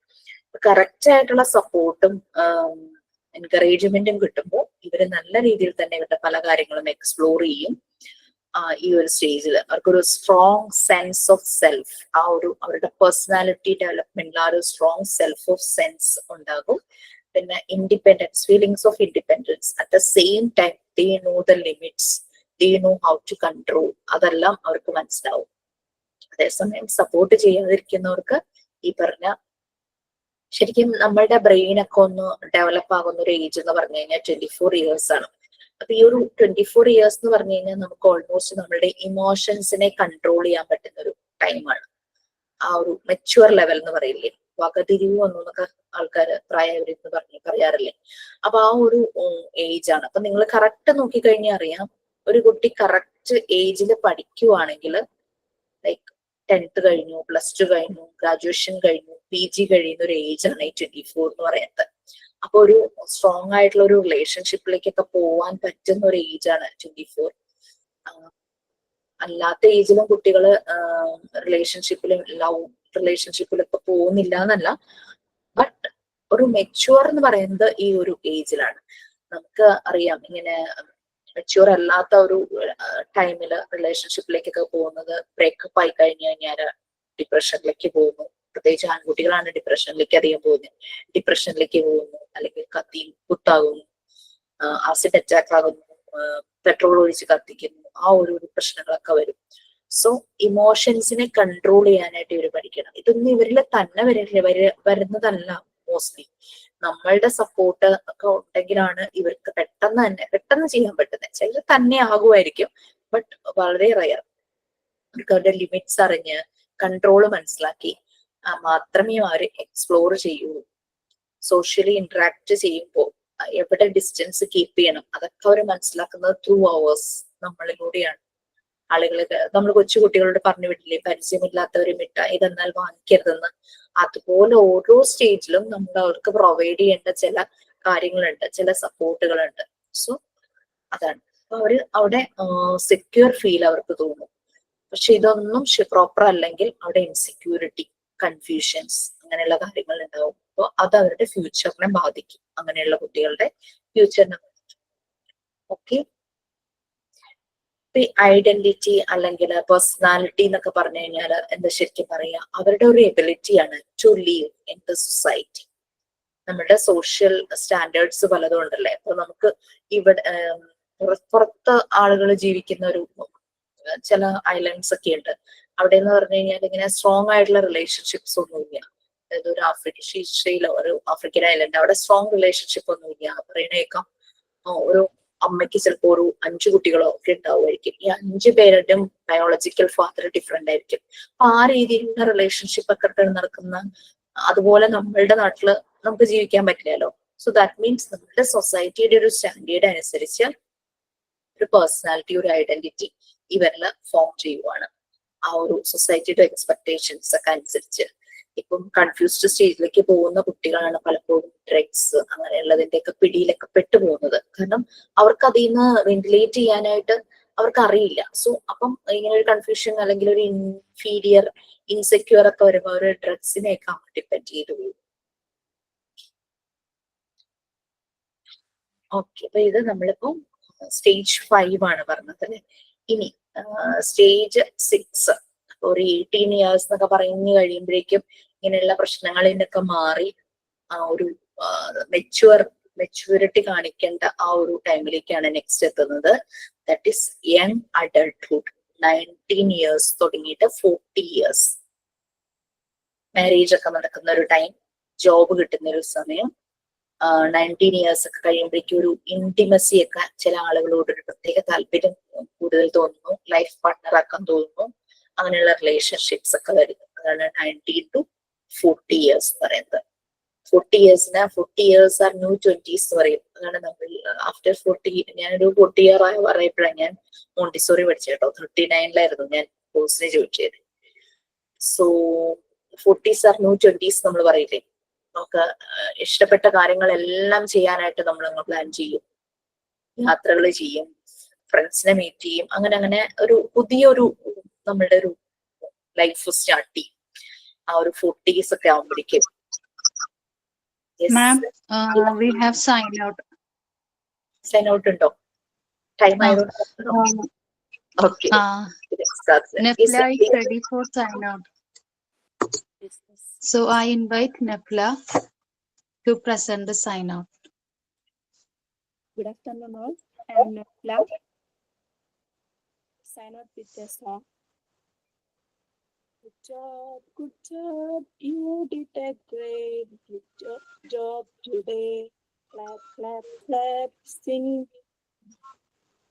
കറക്റ്റ് ആയിട്ടുള്ള സപ്പോർട്ടും എൻകറേജ്മെന്റും കിട്ടുമ്പോൾ ഇവര് നല്ല രീതിയിൽ തന്നെ ഇവരുടെ പല കാര്യങ്ങളും എക്സ്പ്ലോർ ചെയ്യും. ഈ ഒരു സ്റ്റേജിൽ അവർക്കൊരു സ്ട്രോങ് സെൻസ് ഓഫ് സെൽഫ്, ആ ഒരു അവരുടെ പേഴ്സണാലിറ്റി ഡെവലപ്മെന്റിൽ ആ ഒരു സ്ട്രോങ് സെൽഫ് ഓഫ് സെൻസ് ഉണ്ടാകും. പിന്നെ independence, feelings of independence. At the same time they know the limits, they know how to control. അതെല്ലാം അവർക്ക് മനസ്സിലാവും. അതേസമയം സപ്പോർട്ട് ചെയ്യാതിരിക്കുന്നവർക്ക് ഈ പറഞ്ഞ ശരിക്കും നമ്മളുടെ ബ്രെയിനൊക്കെ ഒന്ന് ഡെവലപ്പ് ആകുന്ന ഒരു ഏജ് എന്ന് പറഞ്ഞു കഴിഞ്ഞാൽ 24 years ആണ്. അപ്പൊ ഈ ഒരു 24 years എന്ന് പറഞ്ഞു കഴിഞ്ഞാൽ നമുക്ക് ഓൾമോസ്റ്റ് നമ്മളുടെ ഇമോഷൻസിനെ കൺട്രോൾ ചെയ്യാൻ പറ്റുന്ന ഒരു ടൈമാണ്. ആ ഒരു മെച്യൂർ ലെവൽ എന്ന് പറയില്ലേ, വകതിരിവ് വന്നൊക്കെ ആൾക്കാര് പ്രായവരെന്ന് പറയാറില്ലേ. അപ്പൊ ആ ഒരു ഏജ് ആണ്. അപ്പൊ നിങ്ങൾ കറക്റ്റ് നോക്കിക്കഴിഞ്ഞാൽ അറിയാം, ഒരു കുട്ടി കറക്റ്റ് ഏജിൽ പഠിക്കുവാണെങ്കിൽ ലൈക്ക് 10th കഴിഞ്ഞു, +2 കഴിഞ്ഞു, ഗ്രാജുവേഷൻ കഴിഞ്ഞു, PG കഴിയുന്ന ഒരു ഏജ് ആണ് ഈ 24 എന്ന് പറയുന്നത്. അപ്പൊ ഒരു സ്ട്രോങ് ആയിട്ടുള്ള ഒരു റിലേഷൻഷിപ്പിലേക്കൊക്കെ പോവാൻ പറ്റുന്ന ഒരു ഏജ് ആണ് 24. അല്ലാത്ത ഏജിലും കുട്ടികള് റിലേഷൻഷിപ്പിലും ലവ് റിലേഷൻഷിപ്പിലൊക്കെ പോകുന്നില്ല എന്നല്ല, ബട്ട് ഒരു മെച്യൂർ എന്ന് പറയുന്നത് ഈ ഒരു ഏജിലാണ്. നമുക്ക് അറിയാം, ഇങ്ങനെ മെച്യൂർ അല്ലാത്ത ഒരു ടൈമില് റിലേഷൻഷിപ്പിലേക്കൊക്കെ പോകുന്നത് ബ്രേക്കപ്പ് ആയി കഴിഞ്ഞു കഴിഞ്ഞാൽ ഡിപ്രഷനിലേക്ക് പോകുന്നു. പ്രത്യേകിച്ച് ആൺകുട്ടികളാണ് ഡിപ്രഷനിലേക്ക് അധികം പോകുന്നത്. ഡിപ്രഷനിലേക്ക് പോകുന്നു, അല്ലെങ്കിൽ കുത്താകുന്നു, ആസിഡ് അറ്റാക്ക് ആകുന്നു, പെട്രോൾ ഒഴിച്ച് കത്തിക്കുന്നു, ആ ഒരു പ്രശ്നങ്ങളൊക്കെ വരും. സോ ഇമോഷൻസിനെ കൺട്രോൾ ചെയ്യാനായിട്ട് ഇവർ പഠിക്കണം. ഇതൊന്നും ഇവരിൽ തന്നെ വരുന്നതല്ല. മോസ്റ്റ്ലി നമ്മളുടെ സപ്പോർട്ട് ഒക്കെ ഉണ്ടെങ്കിലാണ് ഇവർക്ക് പെട്ടെന്ന് ചെയ്യാൻ പറ്റുന്നത്. ചിലർ തന്നെ ആകുമായിരിക്കും, ബട്ട് വളരെ റയർ. അവർക്ക് അവരുടെ ലിമിറ്റ്സ് അറിഞ്ഞ് കൺട്രോൾ മനസ്സിലാക്കി മാത്രമേ അവർ എക്സ്പ്ലോർ ചെയ്യുള്ളൂ. സോഷ്യലി ഇന്ററാക്ട് ചെയ്യുമ്പോൾ എവിടെ ഡിസ്റ്റൻസ് കീപ്പ് ചെയ്യണം അതൊക്കെ അവർ മനസ്സിലാക്കുന്നത് ത്രൂ അവേഴ്സ് നമ്മളിലൂടെയാണ്. ആളുകൾക്ക് നമ്മൾ കൊച്ചു കുട്ടികളോട് പറഞ്ഞു വിട്ടില്ലേ പരിചയമില്ലാത്തവരെ മിഠായി തന്നാൽ വാങ്ങിക്കരുതെന്ന്. അതുപോലെ ഓരോ സ്റ്റേജിലും നമ്മൾ അവർക്ക് പ്രൊവൈഡ് ചെയ്യേണ്ട ചില കാര്യങ്ങളുണ്ട്, ചില സപ്പോർട്ടുകളുണ്ട്. സോ അതാണ് അപ്പൊ അവര് അവിടെ സെക്യൂർ ഫീൽ അവർക്ക് തോന്നും. പക്ഷെ ഇതൊന്നും പ്രോപ്പർ അല്ലെങ്കിൽ അവിടെ ഇൻസെക്യൂരിറ്റി, കൺഫ്യൂഷൻസ് അങ്ങനെയുള്ള കാര്യങ്ങൾ ഉണ്ടാവും. അപ്പോൾ അത് അവരുടെ ഫ്യൂച്ചറിനെ ബാധിക്കും. അങ്ങനെയുള്ള കുട്ടികളുടെ ഫ്യൂച്ചറിനെ ബാധിക്കും. ഓക്കെ, ഈ ഐഡന്റിറ്റി അല്ലെങ്കിൽ പേഴ്സണാലിറ്റി എന്നൊക്കെ പറഞ്ഞു കഴിഞ്ഞാൽ എന്താ ശരിക്കും പറയാ, അവരുടെ ഒരു എബിലിറ്റിയാണ് to live in the society. നമ്മുടെ സോഷ്യൽ സ്റ്റാൻഡേർഡ്സ് പലതും ഉണ്ടല്ലേ. അപ്പൊ നമുക്ക് ഇവിടെ പുറത്ത് ആളുകൾ ജീവിക്കുന്ന ഒരു ചില ഐലൻഡ്സ് ഒക്കെ ഉണ്ട്. അവിടെ എന്ന് പറഞ്ഞു കഴിഞ്ഞാൽ ഇങ്ങനെ സ്ട്രോങ് ആയിട്ടുള്ള റിലേഷൻഷിപ്സ് ഒന്നുമില്ല. അതായത് ഒരു ഷീലോ ഒരു ആഫ്രിക്കൻ ഐലൻഡ്, അവിടെ സ്ട്രോങ് റിലേഷൻഷിപ്പ് ഒന്നുമില്ല. പറയുന്നേക്കാം ഒരു അമ്മയ്ക്ക് ചിലപ്പോ ഒരു 5 കുട്ടികളോ ഒക്കെ ഉണ്ടാവുമായിരിക്കും. ഈ 5 പേരുടെയും ബയോളജിക്കൽ ഫാദർ ഡിഫറെന്റ് ആയിരിക്കും. അപ്പൊ ആ രീതിയിലുള്ള റിലേഷൻഷിപ്പ് ഒക്കെ നടക്കുന്ന, അതുപോലെ നമ്മളുടെ നാട്ടില് നമുക്ക് ജീവിക്കാൻ പറ്റില്ലല്ലോ. സോ ദാറ്റ് മീൻസ് നമ്മുടെ സൊസൈറ്റിയുടെ ഒരു സ്റ്റാൻഡേർഡ് അനുസരിച്ച് ഒരു പേഴ്സണാലിറ്റി, ഒരു ഐഡന്റിറ്റി ഇവരിൽ ഫോം ചെയ്യുവാണ്. ആ ഒരു സൊസൈറ്റിയുടെ എക്സ്പെക്ടേഷൻസ് ഒക്കെ അനുസരിച്ച്. ഇപ്പം കൺഫ്യൂസ്ഡ് സ്റ്റേജിലേക്ക് പോകുന്ന കുട്ടികളാണ് പലപ്പോഴും ഡ്രഗ്സ് അങ്ങനെയുള്ളതിന്റെ ഒക്കെ പിടിയിലൊക്കെ പെട്ടുപോകുന്നത്. കാരണം അവർക്ക് അതിൽ നിന്ന് വെന്റിലേറ്റ് ചെയ്യാനായിട്ട് അവർക്ക് അറിയില്ല. സോ അപ്പം ഇങ്ങനെ ഒരു കൺഫ്യൂഷൻ അല്ലെങ്കിൽ ഒരു ഇൻഫീരിയർ, ഇൻസെക്യൂർ ഒക്കെ വരുമ്പോൾ ഒരു ഡ്രഗ്സിനെയൊക്കെ ഡിപ്പെൻഡ് ചെയ്തു പോകും. ഓക്കെ, അപ്പൊ ഇത് നമ്മളിപ്പം സ്റ്റേജ് 5 ആണ് പറഞ്ഞത് അല്ലെ. ഇനി സ്റ്റേജ് 6 ഒരു 18 ഇയേഴ്സ് എന്നൊക്കെ പറഞ്ഞു കഴിയുമ്പോഴേക്കും ഇങ്ങനെയുള്ള പ്രശ്നങ്ങളിന്നൊക്കെ മാറി ഒരു മെച്യൂരിറ്റി കാണിക്കേണ്ട ആ ഒരു ടൈമിലേക്കാണ് നെക്സ്റ്റ് എത്തുന്നത്. That is young adulthood. 19 years തുടങ്ങിയിട്ട് 40 ഇയേഴ്സ്. മാരേജ് ഒക്കെ നടക്കുന്ന ഒരു ടൈം, ജോബ് കിട്ടുന്ന ഒരു സമയം. 19 ഇയേഴ്സ് ഒക്കെ കഴിയുമ്പോഴേക്കും ഒരു ഇന്റിമസി ഒക്കെ ചില ആളുകളോട് ഒരു പ്രത്യേക താല്പര്യം കൂടുതൽ തോന്നുന്നു, ലൈഫ് പാർട്ട്ണർ ആക്കാൻ തോന്നുന്നു. അങ്ങനെയുള്ള റിലേഷൻഷിപ്സ് ഒക്കെ വരുന്നു. അതാണ് 19 to 40 ഇയേഴ്സ് പറയുന്നത്. 40 ഇയേഴ്സിന് 40 ഇയേഴ്സ് ആർ ന്യൂ 20s എന്ന് പറയും. അതാണ് നമ്മൾ ആഫ്റ്റർ 40. ഞാനൊരു 40 ഇയർ പറയുമ്പോഴാണ് ഞാൻ മോണ്ടിസോറി പഠിച്ചത് കേട്ടോ. 39-ലായിരുന്നു ഞാൻ കോഴ്സിനെ ചോദിച്ചത്. So 40s R new 20s നമ്മൾ പറയില്ലേ. നമുക്ക് ഇഷ്ടപ്പെട്ട കാര്യങ്ങളെല്ലാം ചെയ്യാനായിട്ട് നമ്മൾ പ്ലാൻ ചെയ്യും, യാത്രകൾ ചെയ്യും, ഫ്രണ്ട്സിനെ മീറ്റ് ചെയ്യും. അങ്ങനെ അങ്ങനെ ഒരു പുതിയൊരു നമ്മളുടെ ഒരു ലൈഫ് സ്റ്റാർട്ട് ചെയ്യും ആ ഒരു 40s ഒക്കെ ആവുമ്പോഴേക്കും. Ma'am, we have signed out. Sign out ഉണ്ടോ? ടൈം ആയതുകൊണ്ട് okay. Nefla is ready for sign out. So I invite Nefla to present the sign out. Good afternoon all. I am Nefla. Sign out with a song. Good job, you did a great job today. Clap, clap, clap, sing.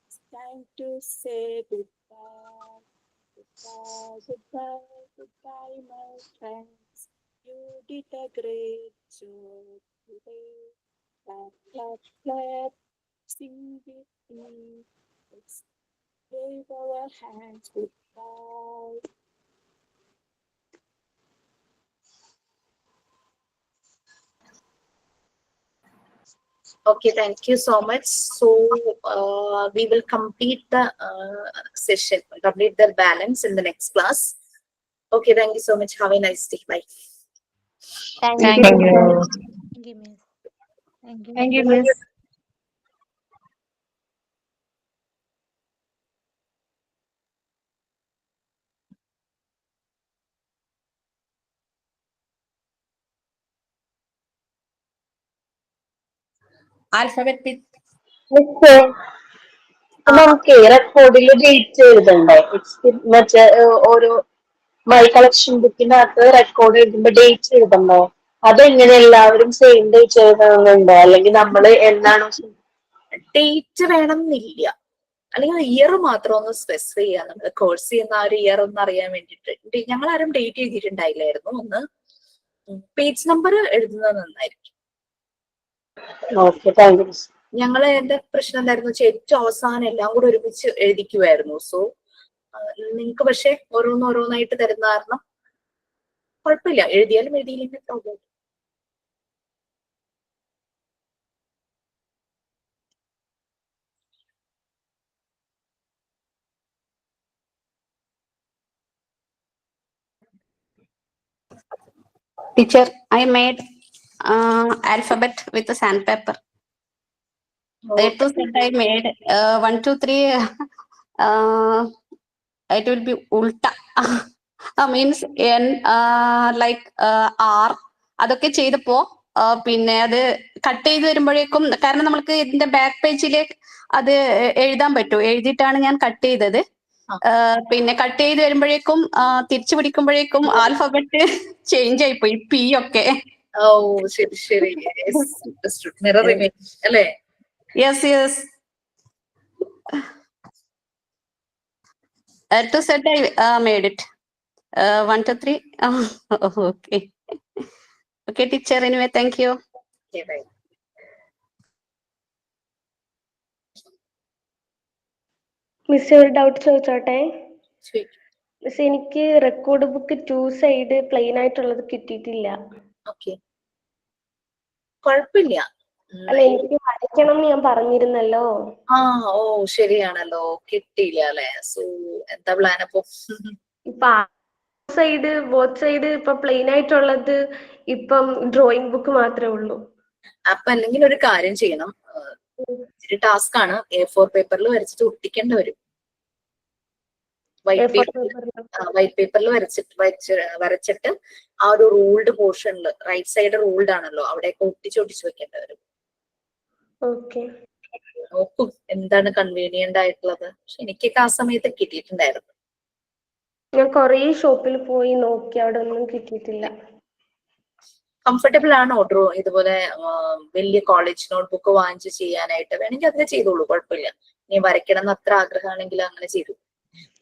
It's time to say goodbye. Goodbye, goodbye, goodbye, my friends. You did a great job today. Clap, clap, clap, sing with me. Let's wave our hands goodbye. Okay, thank you so much. So we will complete the session, complete the balance in the next class. Okay, thank you so much. Have a nice day. Bye. Thank Thank you. you. Thank you, miss. Thank you, miss. Alphabet with നമുക്ക് റെക്കോർഡിൽ date എഴുതണ്ടേ? മറ്റേ ഓരോ my collection ബുക്കിനകത്ത് record എഴുതുമ്പോ date എഴുതണ്ടോ? അതെങ്ങനെ എല്ലാവരും same date എഴുതണമെന്നുണ്ടോ? അല്ലെങ്കിൽ നമ്മൾ എന്നാണോ date വേണമെന്നില്ല. അല്ലെങ്കിൽ ഇയർ മാത്രം ഒന്ന് സ്പെസിഫൈ ചെയ്യാം. നമ്മൾ കോഴ്സ് ചെയ്യുന്ന ആ ഒരു ഇയർ ഒന്ന് അറിയാൻ വേണ്ടിയിട്ട്. ഞങ്ങൾ ആരും ഡേറ്റ് എഴുതിയിട്ടുണ്ടായില്ലായിരുന്നു. ഒന്ന് പേജ് നമ്പർ എഴുതുന്നത് നന്നായിരിക്കും. ഞങ്ങൾ എന്റെ പ്രശ്നം എന്തായിരുന്നു വെച്ചാൽ ഏറ്റവും അവസാനം എല്ലാം കൂടെ ഒരുമിച്ച് എഴുതിക്കുമായിരുന്നു. സോ നിങ്ങൾക്ക് പക്ഷെ ഓരോന്നോരോന്നായിട്ട് തരുന്ന കാരണം കുഴപ്പമില്ല, എഴുതിയാലും എഴുതിയില്ലെങ്കിൽ problem. Teacher, I made alphabet with a sandpaper. A to Z I made 1, 2, 3. It will be ulta. Means N like R. അതൊക്കെ ചെയ്തപ്പോ പിന്നെ അത് കട്ട് ചെയ്ത് വരുമ്പോഴേക്കും, കാരണം നമ്മൾക്ക് ഇതിന്റെ ബാക്ക് പേജിലേക്ക് അത് എഴുതാൻ പറ്റും, എഴുതിയിട്ടാണ് ഞാൻ കട്ട് ചെയ്തത്. പിന്നെ കട്ട് ചെയ്ത് വരുമ്പോഴേക്കും തിരിച്ചു പിടിക്കുമ്പോഴേക്കും ആൽഫബറ്റ് ചേഞ്ച് ആയിപ്പോയി, പി ഒക്കെ. ഓ ശരി ശരി, മിറർ ഇമേജ് അല്ലേ? Yes yes. To set I made it 1, 2, 3. Okay. Okay, teacher. Anyway, thank you. Okay, bye. Miss ഒരു ഡൗട്ട് ചോദിച്ചോട്ടെ? മിസ്, എനിക്ക് റെക്കോർഡ് ബുക്ക് 2 സൈഡ് പ്ലെയിൻ ആയിട്ടുള്ളത് കിട്ടിയിട്ടില്ല. ഓക്കെ, കുഴപ്പമില്ല. അല്ല, എനിക്ക് വരയ്ക്കണം എന്ന് ഞാൻ പറഞ്ഞിരുന്നല്ലോ. ഓ ശരിയാണല്ലോ, കിട്ടിയില്ല അല്ലെ? സോ എന്താ പ്ലാൻ അപ്പൊ? ഇപ്പൊ ബോത്ത് സൈഡ് ഇപ്പൊ പ്ലെയിൻ ആയിട്ടുള്ളത് ഇപ്പം ഡ്രോയിങ് ബുക്ക് മാത്രമേ ഉള്ളൂ. അപ്പൊ അല്ലെങ്കിൽ ഒരു കാര്യം ചെയ്യണം, ഇച്ചിരി ടാസ്ക് ആണ്. A4 പേപ്പറിൽ വരച്ചിട്ട് ഒട്ടിക്കേണ്ടി വരും. വൈറ്റ് പേപ്പറിൽ വരച്ചിട്ട് ആ ഒരു റൂൾഡ് പോർഷനിൽ, റൈറ്റ് സൈഡ് റൂൾഡ് ആണല്ലോ, അവിടെയൊക്കെ ഒട്ടിച്ച് വെക്കേണ്ടി വരും. നോക്കൂ എന്താണ് കൺവീനിയന്റ് ആയിട്ടുള്ളത്. പക്ഷെ എനിക്കൊക്കെ ആ സമയത്ത് കിട്ടിയിട്ടുണ്ടായിരുന്നു. ഞാൻ കൊറേ ഷോപ്പിൽ പോയി നോക്കി, അവിടെ ഒന്നും കിട്ടിയിട്ടില്ല. കംഫർട്ടബിൾ ആണ് ഓർഡർ ഇതുപോലെ വലിയ കോളേജ് നോട്ട്ബുക്ക് വാങ്ങിച്ച് ചെയ്യാനായിട്ട്? വേണമെങ്കിൽ അതിന് ചെയ്തോളൂ, കുഴപ്പമില്ല. ഇനി വരയ്ക്കണം എന്ന് അത്ര ആഗ്രഹമാണെങ്കിൽ അങ്ങനെ ചെയ്തു.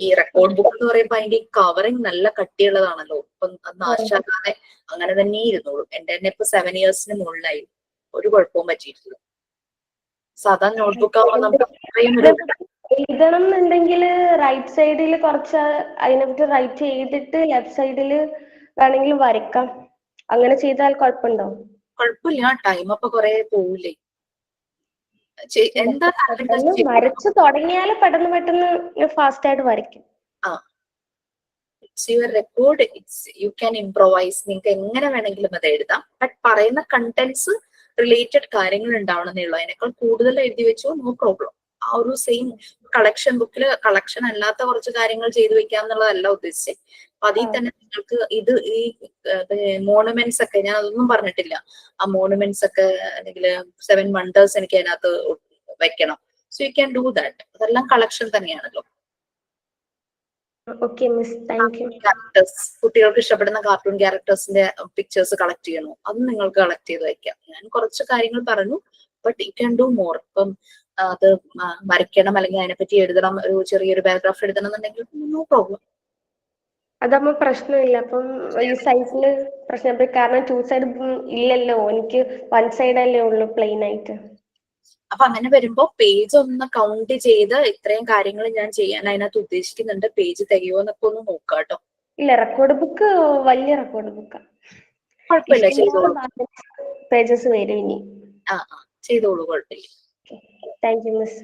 ഈ റെക്കോർഡ് ബുക്ക് എന്ന് പറയുമ്പോ അതിന്റെ കവറിങ് നല്ല കട്ടിയുള്ളതാണല്ലോ, ഇപ്പം അത് നാശാക്കാതെ അങ്ങനെ തന്നെ ഇരുന്നോളൂ. എന്റെ തന്നെ ഇപ്പൊ 7 ഇയേഴ്സിന് മുകളിലായി, ഒരു കുഴപ്പവും പറ്റിയിട്ടില്ല. സാധാരണ നോട്ട്ബുക്ക് ആവുമ്പോൾ നമുക്ക് എഴുതണം എന്നുണ്ടെങ്കിൽ റൈറ്റ് സൈഡിൽ കുറച്ച് അതിനെപ്പറ്റി റൈറ്റ് ചെയ്തിട്ട് ലെഫ്റ്റ് സൈഡിൽ വേണമെങ്കിൽ വരയ്ക്കാം. അങ്ങനെ ചെയ്താൽ കുഴപ്പമുണ്ടോ? കുഴപ്പമില്ല, ടൈം അപ്പൊ കൊറേ പോവില്ലേ? എന്താ വരച്ചു തുടങ്ങിയാൽ പെട്ടെന്ന് ഫാസ്റ്റ് ആയിട്ട് വരയ്ക്കും. It's your record, you can improvise. നിങ്ങൾക്ക് എങ്ങനെ വേണമെങ്കിലും അത് എഴുതാം. ബട്ട് പറയുന്ന കണ്ടന്റ്സ് റിലേറ്റഡ് കാര്യങ്ങൾ ഉണ്ടാവണമെന്നേ ഉള്ളൂ. അതിനേക്കാൾ കൂടുതൽ എഴുതി വെച്ചോ, നോ പ്രോബ്ലം. ആ ഒരു സെയിം കളക്ഷൻ ബുക്കിൽ കളക്ഷൻ അല്ലാത്ത കുറച്ച് കാര്യങ്ങൾ ചെയ്തു വെക്കാം എന്നുള്ളതല്ല ഉദ്ദേശിച്ചത്. അപ്പൊ അതിൽ തന്നെ നിങ്ങൾക്ക് ഈ മോണുമെന്റ്സ് ഒക്കെ, ഞാൻ അതൊന്നും പറഞ്ഞിട്ടില്ല. ആ മോണുമെന്റ്സ് ഒക്കെ അല്ലെങ്കിൽ 7 വണ്ടേഴ്സ് എനിക്ക് അതിനകത്ത് വെക്കണം. So you can do that. അതെല്ലാം കളക്ഷൻ തന്നെയാണല്ലോ. ക്യാരക്ടേഴ്സ്, കുട്ടികൾക്ക് ഇഷ്ടപ്പെടുന്ന കാർട്ടൂൺ ക്യാരക്ടേഴ്സിന്റെ പിക്ചേഴ്സ് കളക്ട് ചെയ്യണോ, അത് നിങ്ങൾക്ക് കളക്ട് ചെയ്ത് വെക്കാം. ഞാൻ കുറച്ച് കാര്യങ്ങൾ പറഞ്ഞു, but you can do more. ഇപ്പം അത് വരയ്ക്കണം അല്ലെങ്കിൽ അതിനെപ്പറ്റി എഴുതണം, ഒരു ചെറിയൊരു പാരഗ്രാഫ് എഴുതണം എന്നുണ്ടെങ്കിൽ നോ പ്രോബ്ലം. അതാകുമ്പോ പ്രശ്നമില്ല. അപ്പം ഈ സൈസില് പ്രശ്നം, കാരണം 2 സൈഡ് ഇല്ലല്ലോ, എനിക്ക് 1 സൈഡ് അല്ലേ ഉള്ളൂ പ്ലെയിൻ ആയിട്ട്. അപ്പൊ അങ്ങനെ വരുമ്പോ പേജ് ഒന്ന് കൗണ്ട് ചെയ്ത് ഇത്രയും കാര്യങ്ങൾ ഞാൻ ചെയ്യാൻ അതിനകത്ത് ഉദ്ദേശിക്കുന്നുണ്ട്, പേജ് തികയോ എന്നൊക്കെ ഒന്ന് നോക്കാം കേട്ടോ. ഇല്ല, റെക്കോർഡ് ബുക്ക് വലിയ റെക്കോർഡ് ബുക്കാ. കുഴപ്പമില്ല, ചെയ്തോളൂ. പേജസ് വരും ഇനി. ചെയ്തോളൂ, കുഴപ്പമില്ല. Thank you miss.